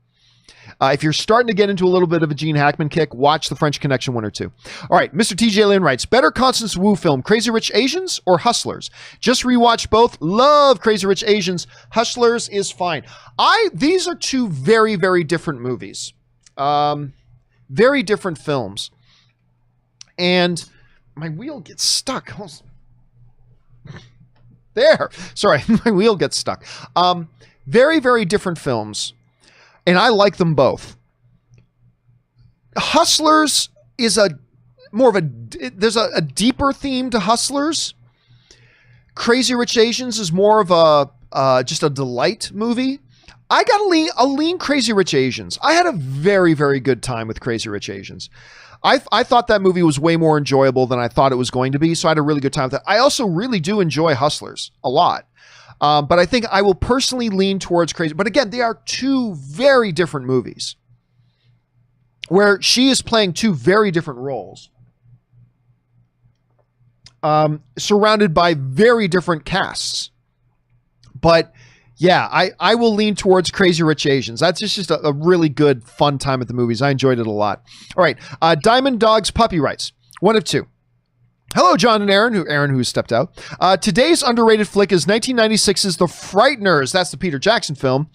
If you're starting to get into a little bit of a Gene Hackman kick, watch The French Connection 1 or 2. All right, Mr. TJ Lin writes, better Constance Wu film, Crazy Rich Asians or Hustlers? Just rewatched both. Love Crazy Rich Asians. Hustlers is fine. These are two very, very different movies. Very different films. And my wheel gets stuck. There. Sorry, my wheel gets stuck. Very, very different films, and I like them both. Hustlers is there's a deeper theme to Hustlers. Crazy Rich Asians is more of a just a delight movie. I got a lean Crazy Rich Asians. I had a very, very good time with Crazy Rich Asians. I thought that movie was way more enjoyable than I thought it was going to be, so I had a really good time with that. I also really do enjoy Hustlers a lot. But I think I will personally lean towards Crazy. But again, they are two very different movies where she is playing two very different roles, surrounded by very different casts. But yeah, I will lean towards Crazy Rich Asians. That's just a really good, fun time at the movies. I enjoyed it a lot. All right. Diamond Dog's Puppy writes, one of two. Hello, John and Aaron, who stepped out. Today's underrated flick is 1996's The Frighteners. That's the Peter Jackson film,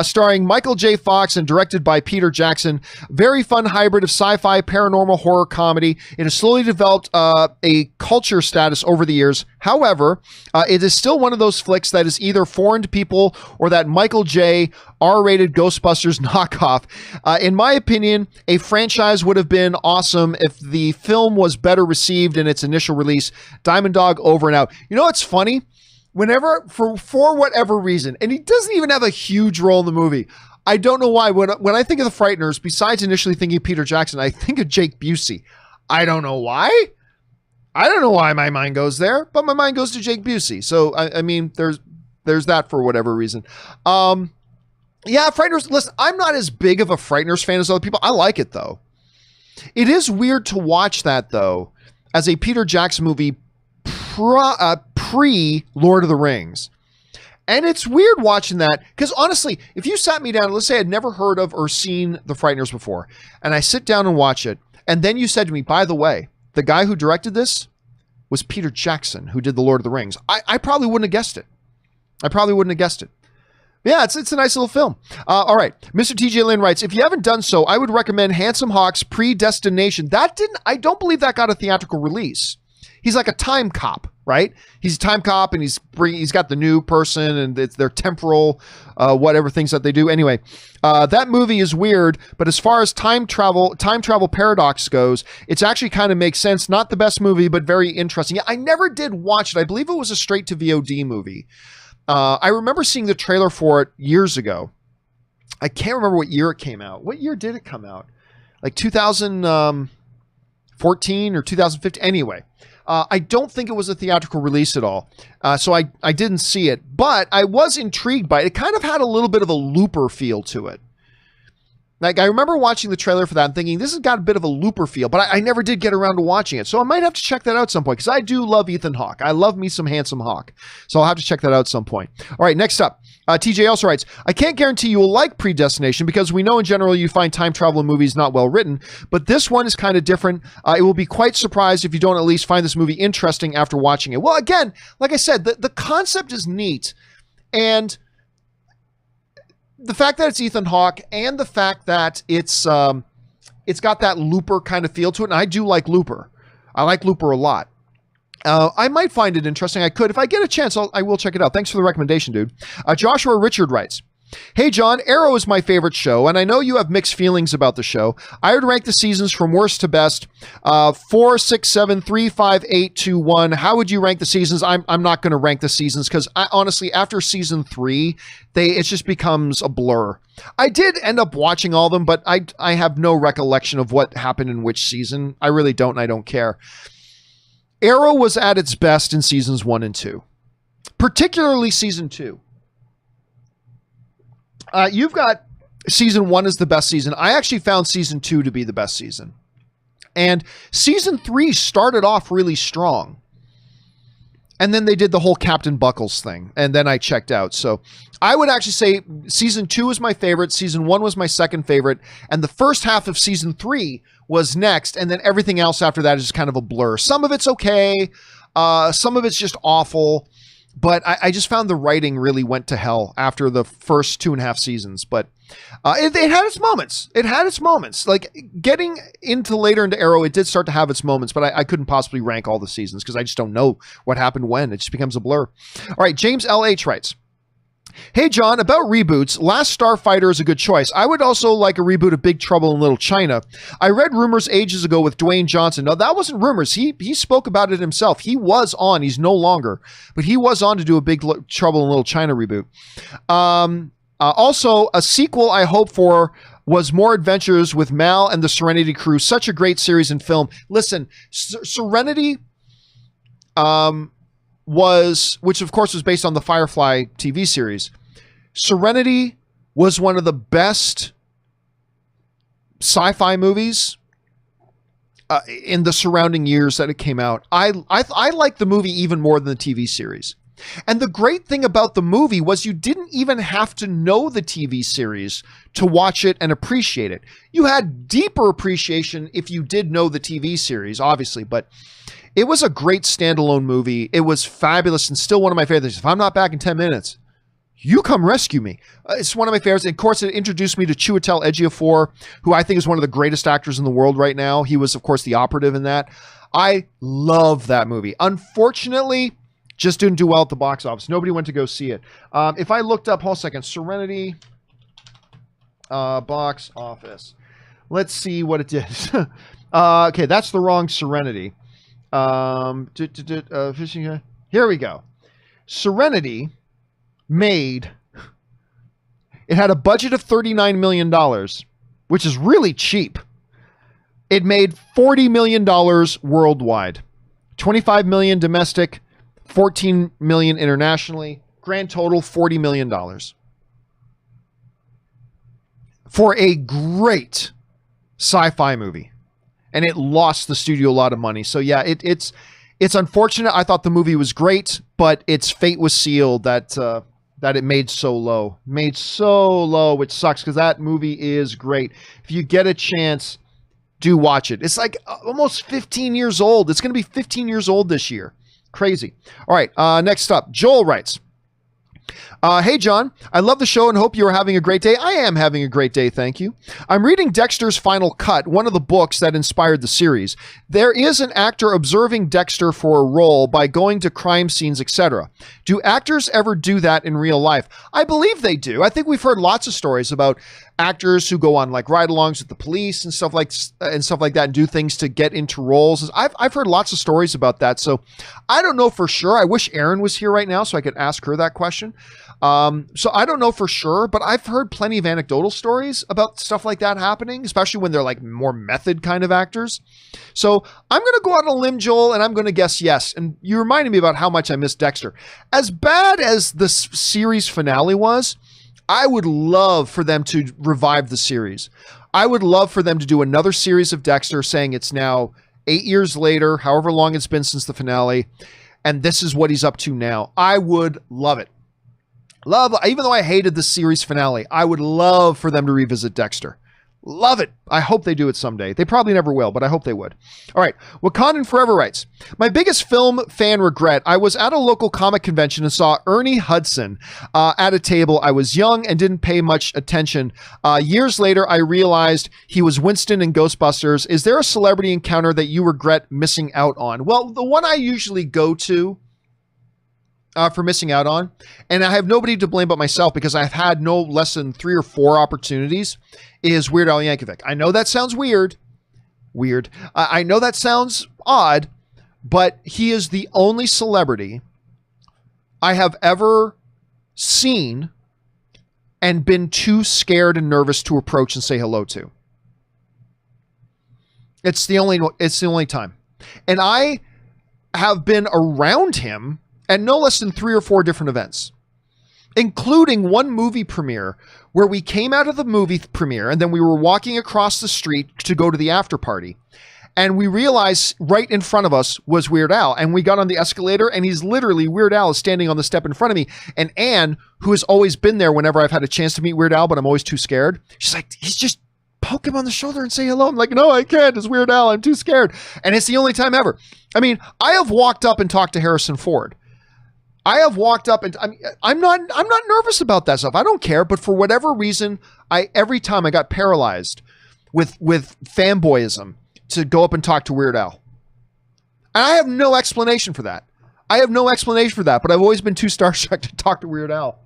starring Michael J. Fox and directed by Peter Jackson. Very fun hybrid of sci-fi, paranormal, horror, comedy. It has slowly developed a culture status over the years. However, it is still one of those flicks that is either foreign to people or that Michael J. R-rated Ghostbusters knockoff. In my opinion, a franchise would have been awesome if the film was better received in its initial release. Diamond Dog, over and out. You know what's funny? Whenever, for whatever reason, and he doesn't even have a huge role in the movie, I don't know why. When I think of The Frighteners, besides initially thinking of Peter Jackson, I think of Jake Busey. I don't know why. I don't know why my mind goes there, but my mind goes to Jake Busey. So, I mean, there's that for whatever reason. Yeah, Frighteners, listen, I'm not as big of a Frighteners fan as other people. I like it, though. It is weird to watch that, though, as a Peter Jackson movie pre-Lord of the Rings. And it's weird watching that, because honestly, if you sat me down, let's say I'd never heard of or seen The Frighteners before, and I sit down and watch it, and then you said to me, by the way, the guy who directed this was Peter Jackson, who did The Lord of the Rings. I probably wouldn't have guessed it. Yeah, it's a nice little film. All right. Mr. TJ Lynn writes, if you haven't done so, I would recommend Handsome Hawk's Predestination. I don't believe that got a theatrical release. He's like a time cop, right? He's a time cop, and he's got the new person, and it's their temporal, whatever things that they do. Anyway, that movie is weird, but as far as time travel paradox goes, it's actually kind of makes sense. Not the best movie, but very interesting. Yeah, I never did watch it. I believe it was a straight to VOD movie. I remember seeing the trailer for it years ago. I can't remember what year it came out. What year did it come out? Like 2014 or 2015? Anyway, I don't think it was a theatrical release at all. So I didn't see it, but I was intrigued by it. It kind of had a little bit of a Looper feel to it. Like, I remember watching the trailer for that and thinking, this has got a bit of a Looper feel, but I never did get around to watching it. So I might have to check that out at some point, because I do love Ethan Hawke. I love me some Handsome Hawk. So I'll have to check that out at some point. All right, next up. TJ also writes, I can't guarantee you will like Predestination, because we know in general you find time travel in movies not well written, but this one is kind of different. It will be quite surprised if you don't at least find this movie interesting after watching it. Well, again, like I said, the concept is neat, and the fact that it's Ethan Hawke and the fact that it's got that Looper kind of feel to it, and I do like Looper. I like Looper a lot. I might find it interesting. I could. If I get a chance, I will check it out. Thanks for the recommendation, dude. Joshua Richard writes, hey, John, Arrow is my favorite show, and I know you have mixed feelings about the show. I would rank the seasons from worst to best, 4, 6, 7, 3, 5, 8, 2, 1. How would you rank the seasons? I'm not going to rank the seasons, because honestly, after season 3, it just becomes a blur. I did end up watching all of them, but I have no recollection of what happened in which season. I really don't, and I don't care. Arrow was at its best in seasons 1 and 2, particularly season 2. You've got season 1 is the best season. I actually found season 2 to be the best season. And season 3 started off really strong. And then they did the whole Captain Buckles thing. And then I checked out. So I would actually say season 2 is my favorite. Season 1 was my second favorite. And the first half of season 3 was next. And then everything else after that is just kind of a blur. Some of it's okay. Some of it's just awful. But I just found the writing really went to hell after the first 2.5 seasons. But it had its moments. It had its moments. Like getting later into Arrow, it did start to have its moments, but I couldn't possibly rank all the seasons because I just don't know what happened when. It just becomes a blur. All right, James LH writes, hey, John, about reboots, Last Starfighter is a good choice. I would also like a reboot of Big Trouble in Little China. I read rumors ages ago with Dwayne Johnson. No, that wasn't rumors. He spoke about it himself. He was on. He's no longer. But he was on to do a Big Trouble in Little China reboot. Also, a sequel I hope for was More Adventures with Mal and the Serenity Crew. Such a great series and film. Listen, Serenity... which of course was based on the Firefly TV series. Serenity was one of the best sci-fi movies in the surrounding years that it came out. I like the movie even more than the TV series. And the great thing about the movie was you didn't even have to know the TV series to watch it and appreciate it. You had deeper appreciation if you did know the TV series, obviously, but it was a great standalone movie. It was fabulous and still one of my favorites. If I'm not back in 10 minutes, you come rescue me. It's one of my favorites. And of course, it introduced me to Chiwetel Ejiofor, who I think is one of the greatest actors in the world right now. He was, of course, the operative in that. I love that movie. Unfortunately, just didn't do well at the box office. Nobody went to go see it. If I looked up, hold on a second, Serenity box office. Let's see what it did. Okay, that's the wrong Serenity. Here we go. Serenity made, it had a budget of $39 million, which is really cheap. It made $40 million worldwide, 25 million domestic, 14 million internationally, grand total $40 million. For a great sci-fi movie. And it lost the studio a lot of money. So yeah, it's unfortunate. I thought the movie was great, but its fate was sealed that it made so low. Made so low, which sucks because that movie is great. If you get a chance, do watch it. It's like almost 15 years old. It's going to be 15 years old this year. Crazy. All right, next up, Joel writes, hey, John, I love the show and hope you are having a great day. I am having a great day, thank you. I'm reading Dexter's Final Cut, one of the books that inspired the series. There is an actor observing Dexter for a role by going to crime scenes, etc. Do actors ever do that in real life? I believe they do. I think we've heard lots of stories about actors who go on like ride-alongs with the police and stuff like that and do things to get into roles. I've heard lots of stories about that. So I don't know for sure. I wish Erin was here right now so I could ask her that question. So I don't know for sure, but I've heard plenty of anecdotal stories about stuff like that happening, especially when they're like more method kind of actors. So I'm going to go out on a limb, Joel, and I'm going to guess yes. And you reminded me about how much I miss Dexter. As bad as the series finale was, I would love for them to revive the series. I would love for them to do another series of Dexter, saying it's now 8 years later, however long it's been since the finale, and this is what he's up to now. I would love it. Even though I hated the series finale, I would love for them to revisit Dexter. Love it. I hope they do it someday. They probably never will, but I hope they would. All right. Wakandan Forever writes, my biggest film fan regret. I was at a local comic convention and saw Ernie Hudson at a table. I was young and didn't pay much attention. Years later, I realized he was Winston in Ghostbusters. Is there a celebrity encounter that you regret missing out on? Well, the one I usually go to for missing out on, and I have nobody to blame but myself because I've had no less than 3 or 4 opportunities, is Weird Al Yankovic. I know that sounds weird. I know that sounds odd, but he is the only celebrity I have ever seen and been too scared and nervous to approach and say hello to. It's the only time. And I have been around him at no less than 3 or 4 different events, including one movie premiere where we came out of the movie premiere and then we were walking across the street to go to the after party. And we realized right in front of us was Weird Al. And we got on the escalator and he's literally, Weird Al is standing on the step in front of me. And Anne, who has always been there whenever I've had a chance to meet Weird Al, but I'm always too scared. She's like, he's just poke him on the shoulder and say hello. I'm like, no, I can't. It's Weird Al. I'm too scared. And it's the only time ever. I mean, I have walked up and talked to Harrison Ford. I have walked up and I'm not nervous about that stuff. I don't care. But for whatever reason, every time I got paralyzed with fanboyism to go up and talk to Weird Al. And I have no explanation for that. But I've always been too starstruck to talk to Weird Al.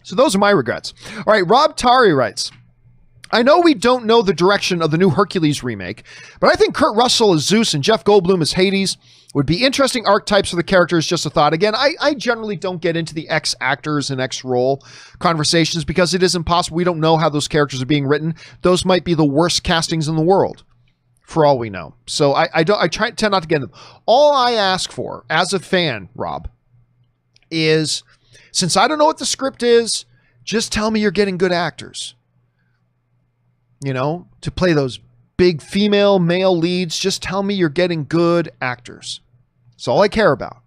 So those are my regrets. All right, Rob Tari writes, I know we don't know the direction of the new Hercules remake, but I think Kurt Russell as Zeus and Jeff Goldblum as Hades would be interesting archetypes for the characters. Just a thought. Again, I generally don't get into the X actors and X role conversations because it is impossible. We don't know how those characters are being written. Those might be the worst castings in the world, for all we know. So I tend not to get into them. All I ask for as a fan, Rob, is since I don't know what the script is, just tell me you're getting good actors. You know, to play those big female, male leads, just tell me you're getting good actors. That's all I care about.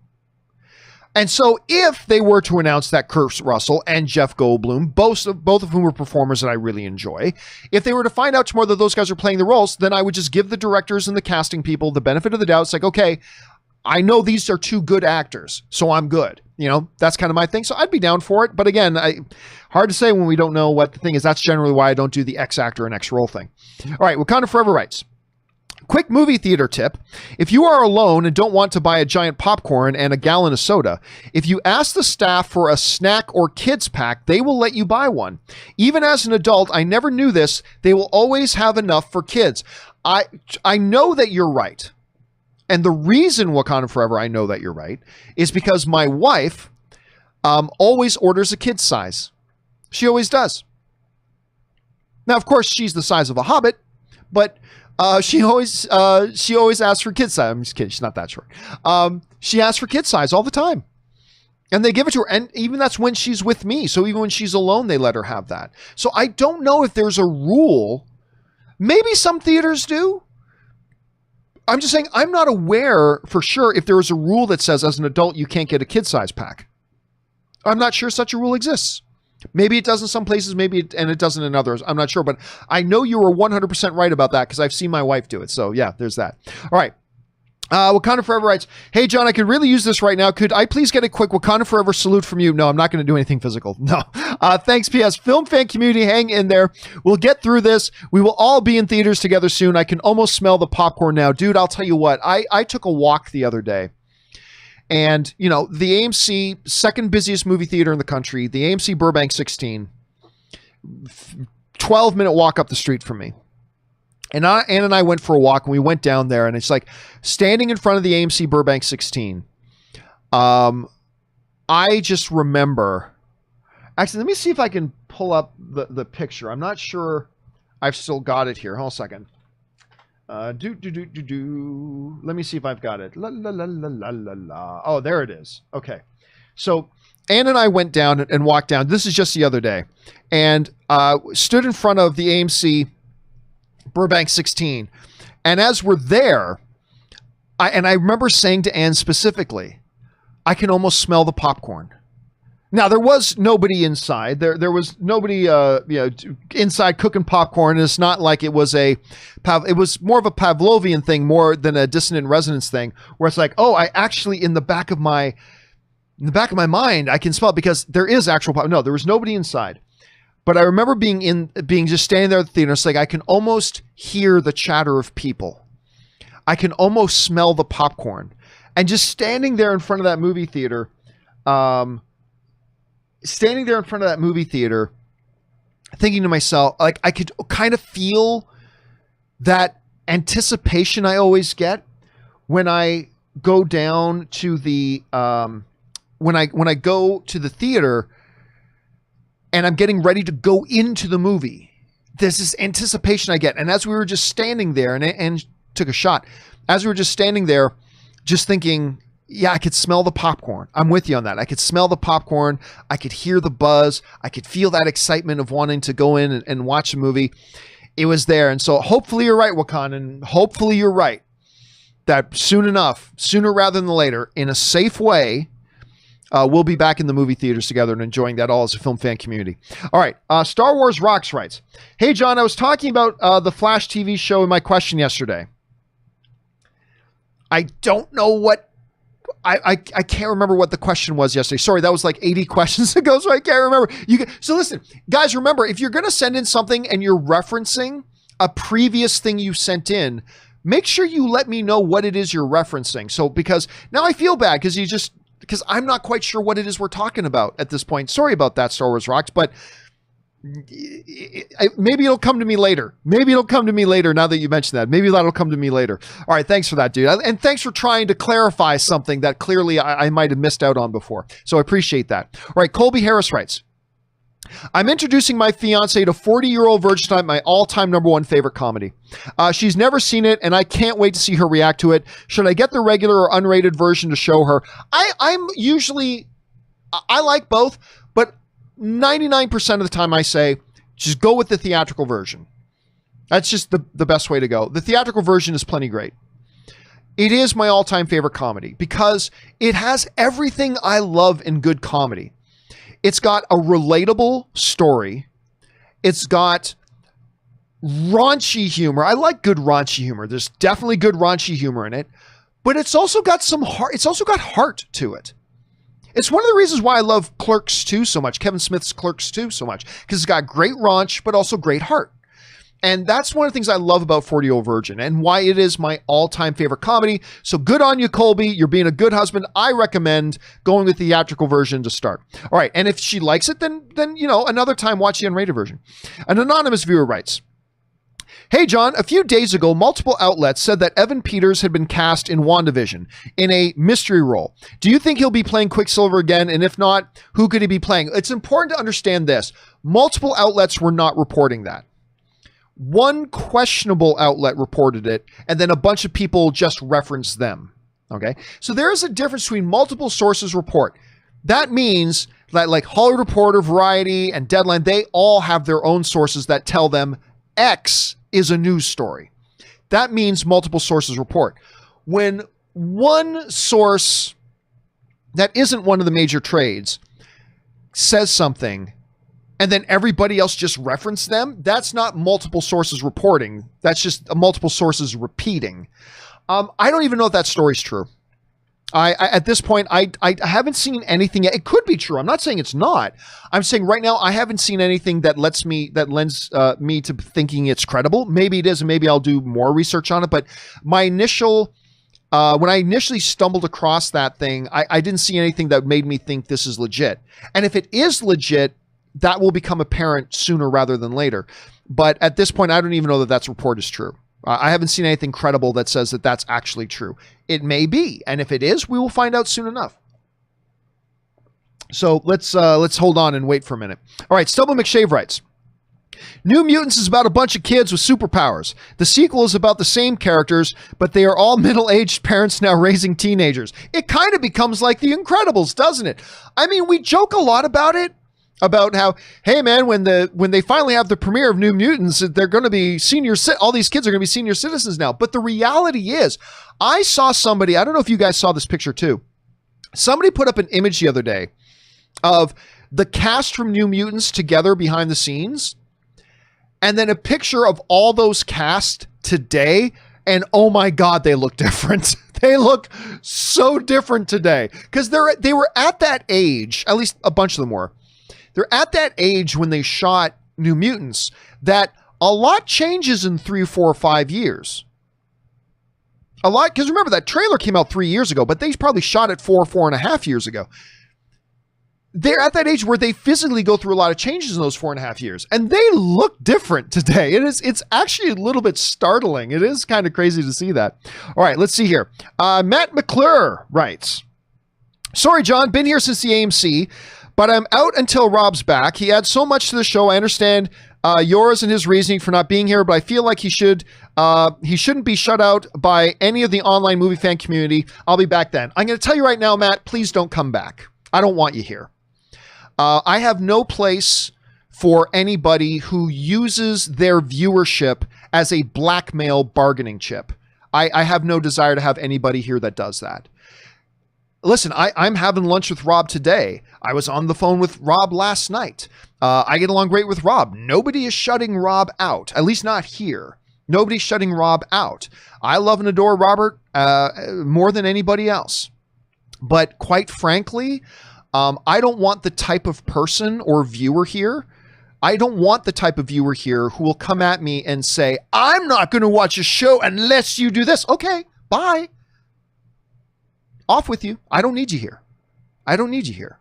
And so if they were to announce that Kurt Russell and Jeff Goldblum, both of whom are performers that I really enjoy, if they were to find out tomorrow that those guys are playing the roles, then I would just give the directors and the casting people the benefit of the doubt. It's like, okay, I know these are two good actors, so I'm good. You know, that's kind of my thing. So I'd be down for it. But again, hard to say when we don't know what the thing is. That's generally why I don't do the X actor and X role thing. All right, Wakanda Forever writes, quick movie theater tip. If you are alone and don't want to buy a giant popcorn and a gallon of soda, if you ask the staff for a snack or kids pack, they will let you buy one. Even as an adult, I never knew this. They will always have enough for kids. I know that you're right. And the reason, Wakanda Forever, I know that you're right, is because my wife always orders a kid's size. She always does. Now, of course, she's the size of a hobbit, but she always asks for kid size. I'm just kidding. She's not that short. She asks for kid size all the time. And they give it to her. And even that's when she's with me. So even when she's alone, they let her have that. So I don't know if there's a rule. Maybe some theaters do. I'm just saying I'm not aware for sure if there is a rule that says as an adult you can't get a kid size pack. I'm not sure such a rule exists. Maybe it does in some places, and it doesn't in others. I'm not sure, but I know you were 100% right about that because I've seen my wife do it. So yeah, there's that. All right. Wakanda Forever writes, hey, John, I could really use this right now. Could I please get a quick Wakanda Forever salute from you? No, I'm not going to do anything physical. No. Thanks, P.S. Film fan community, hang in there. We'll get through this. We will all be in theaters together soon. I can almost smell the popcorn now. Dude, I'll tell you what. I took a walk the other day. And, you know, the AMC, second busiest movie theater in the country, the AMC Burbank 16, 12-minute walk up the street from me. And Ann and I went for a walk, and we went down there, and it's like standing in front of the AMC Burbank 16. I just remember. Actually, let me see if I can pull up the picture. I'm not sure I've still got it here. Hold on a second. Let me see if I've got it. La la la la la la la. Oh, there it is. Okay. So Ann and I went down and walked down. This is just the other day, and stood in front of the AMC Burbank 16. And as we're there, I remember saying to Ann specifically, I can almost smell the popcorn. Now, there was nobody inside. There was nobody inside cooking popcorn. And it's not like it was it was more of a Pavlovian thing more than a dissonant resonance thing, where it's like, oh, I actually in the back of my mind, I can smell it because there is actual popcorn. No, there was nobody inside. But I remember being just standing there at the theater. It's like I can almost hear the chatter of people. I can almost smell the popcorn, and just standing there in front of that movie theater, thinking to myself, like I could kind of feel that anticipation I always get when I go down to the when I go to the theater. And I'm getting ready to go into the movie. There's this anticipation I get. And as we were just standing there, and took a shot, as we were just standing there, just thinking, yeah, I could smell the popcorn. I'm with you on that. I could smell the popcorn. I could hear the buzz. I could feel that excitement of wanting to go in and watch a movie. It was there. And so hopefully you're right, Wakandan. Hopefully you're right that sooner rather than later, in a safe way, we'll be back in the movie theaters together and enjoying that all as a film fan community. All right. Star Wars Rocks writes, hey, John, I was talking about the Flash TV show in my question yesterday. I don't know what I can't remember what the question was yesterday. Sorry, that was like 80 questions ago, so I can't remember. So listen, guys, remember, if you're going to send in something and you're referencing a previous thing you sent in, make sure you let me know what it is you're referencing. So, because now I feel bad because I'm not quite sure what it is we're talking about at this point. Sorry about that, Star Wars Rocks, but maybe it'll come to me later. Maybe it'll come to me later now that you mentioned that. Maybe that'll come to me later. All right, thanks for that, dude. And thanks for trying to clarify something that clearly I might have missed out on before. So I appreciate that. All right, Colby Harris writes, I'm introducing my fiance to 40-Year-Old Virgin Tonight, my all-time #1 favorite comedy. She's never seen it, and I can't wait to see her react to it. Should I get the regular or unrated version to show her? I like both, but 99% of the time I say, just go with the theatrical version. That's just the best way to go. The theatrical version is plenty great. It is my all-time favorite comedy because it has everything I love in good comedy. It's got a relatable story. It's got raunchy humor. I like good raunchy humor. There's definitely good raunchy humor in it, but it's also got some heart. It's also got heart to it. It's one of the reasons why I love Clerks 2 so much, Kevin Smith's Clerks 2 so much, because it's got great raunch, but also great heart. And that's one of the things I love about 40-Year-Old Virgin and why it is my all-time favorite comedy. So good on you, Colby. You're being a good husband. I recommend going with the theatrical version to start. All right. And if she likes it, then another time watch the unrated version. An anonymous viewer writes, hey, John, a few days ago, multiple outlets said that Evan Peters had been cast in WandaVision in a mystery role. Do you think he'll be playing Quicksilver again? And if not, who could he be playing? It's important to understand this. Multiple outlets were not reporting that. One questionable outlet reported it, and then a bunch of people just referenced them. Okay. So there is a difference between multiple sources report. That means that like Hollywood Reporter, Variety, and Deadline, they all have their own sources that tell them X is a news story. That means multiple sources report. When one source that isn't one of the major trades says something, and then everybody else just referenced them, that's not multiple sources reporting. That's just multiple sources repeating. I don't even know if that story's true. I at this point, I haven't seen anything yet. It could be true. I'm not saying it's not. I'm saying right now, I haven't seen anything that lends me to thinking it's credible. Maybe it is, and maybe I'll do more research on it. But my initial, when I initially stumbled across that thing, I didn't see anything that made me think this is legit. And if it is legit, that will become apparent sooner rather than later. But at this point, I don't even know that report is true. I haven't seen anything credible that says that that's actually true. It may be. And if it is, we will find out soon enough. So let's hold on and wait for a minute. All right. Stubble McShave writes, New Mutants is about a bunch of kids with superpowers. The sequel is about the same characters, but they are all middle-aged parents now raising teenagers. It kind of becomes like The Incredibles, doesn't it? I mean, we joke a lot about it. About how, hey man, when they finally have the premiere of New Mutants, they're going to be all these kids are going to be senior citizens now. But the reality is, I saw somebody, I don't know if you guys saw this picture too. Somebody put up an image the other day of the cast from New Mutants together behind the scenes, and then a picture of all those cast today, and oh my God, they look different. They look so different today because they were at that age, at least a bunch of them were. They're at that age when they shot New Mutants that a lot changes in 3, 4, 5 years. A lot, because remember that trailer came out 3 years ago, but they probably shot it 4.5 years ago. They're at that age where they physically go through a lot of changes in those 4.5 years, and they look different today. It's actually a little bit startling. It is kind of crazy to see that. All right, let's see here. Matt McClure writes, sorry, John, been here since the AMC. But I'm out until Rob's back. He adds so much to the show. I understand yours and his reasoning for not being here, but I feel like he shouldn't be shut out by any of the online movie fan community. I'll be back then. I'm going to tell you right now, Matt, please don't come back. I don't want you here. I have no place for anybody who uses their viewership as a blackmail bargaining chip. I have no desire to have anybody here that does that. Listen, I'm having lunch with Rob today. I was on the phone with Rob last night. I get along great with Rob. Nobody is shutting Rob out, at least not here. Nobody's shutting Rob out. I love and adore Robert more than anybody else. But quite frankly, I don't want the type of person or viewer here. I don't want the type of viewer here who will come at me and say, I'm not going to watch a show unless you do this. Okay, bye. Off with you. I don't need you here. I don't need you here.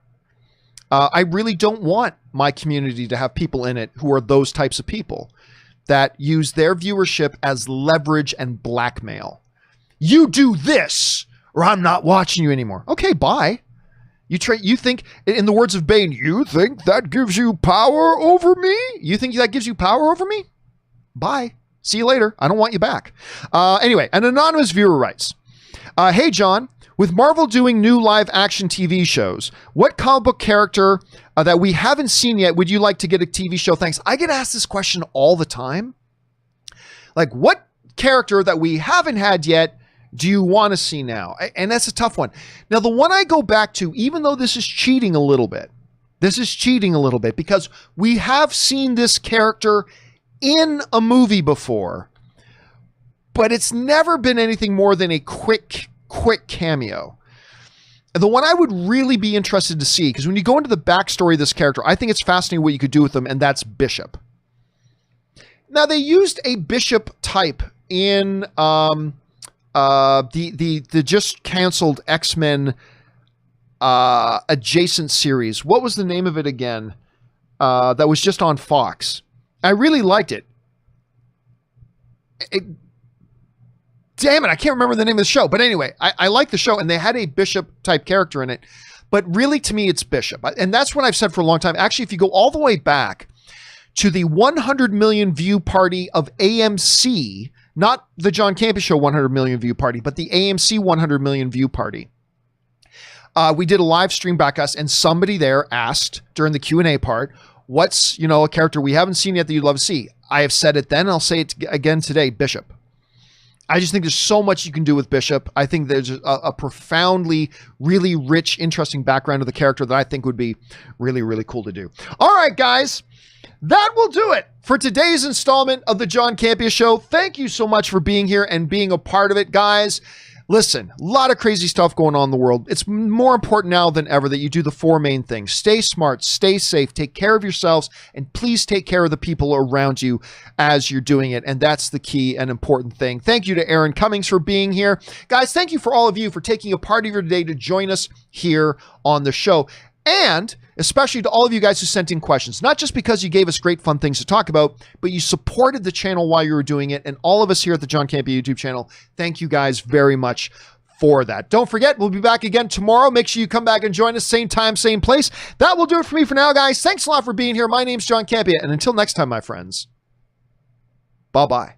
I really don't want my community to have people in it who are those types of people that use their viewership as leverage and blackmail. You do this or I'm not watching you anymore. Okay, bye. You think, in the words of Bane, you think that gives you power over me? You think that gives you power over me? Bye. See you later. I don't want you back. Anyway, an anonymous viewer writes, hey, John, with Marvel doing new live action TV shows, what comic book character that we haven't seen yet would you like to get a TV show? Thanks. I get asked this question all the time. Like, what character that we haven't had yet do you want to see now? And that's a tough one. Now, the one I go back to, even though this is cheating a little bit, because we have seen this character in a movie before, but it's never been anything more than a quick cameo. The one I would really be interested to see, because when you go into the backstory of this character, I think it's fascinating what you could do with them, and that's Bishop. Now, they used a Bishop type in the just canceled X-Men adjacent series. What was the name of it again? That was just on Fox. I really liked it. Damn it, I can't remember the name of the show. But anyway, I like the show, and they had a Bishop type character in it. But really, to me, it's Bishop. And that's what I've said for a long time. Actually, if you go all the way back to the 100 million view party of AMC, not the John Campea Show 100 million view party, but the AMC 100 million view party. We did a live stream back us, and somebody there asked during the Q&A part, what's, a character we haven't seen yet that you'd love to see? I have said it then, I'll say it again today, Bishop. I just think there's so much you can do with Bishop. I think there's a profoundly, really rich, interesting background of the character that I think would be really, really cool to do. All right, guys. That will do it for today's installment of the John Campea Show. Thank you so much for being here and being a part of it, guys. Listen, a lot of crazy stuff going on in the world. It's more important now than ever that you do the four main things. Stay smart, stay safe, take care of yourselves, and please take care of the people around you as you're doing it. And that's the key and important thing. Thank you to Aaron Cummings for being here. Guys, thank you for all of you for taking a part of your day to join us here on the show. And especially to all of you guys who sent in questions, not just because you gave us great fun things to talk about, but you supported the channel while you were doing it. And all of us here at the John Campea YouTube channel, thank you guys very much for that. Don't forget, we'll be back again tomorrow. Make sure you come back and join us, same time, same place. That will do it for me for now, guys. Thanks a lot for being here. My name's John Campea, and until next time, my friends, bye-bye.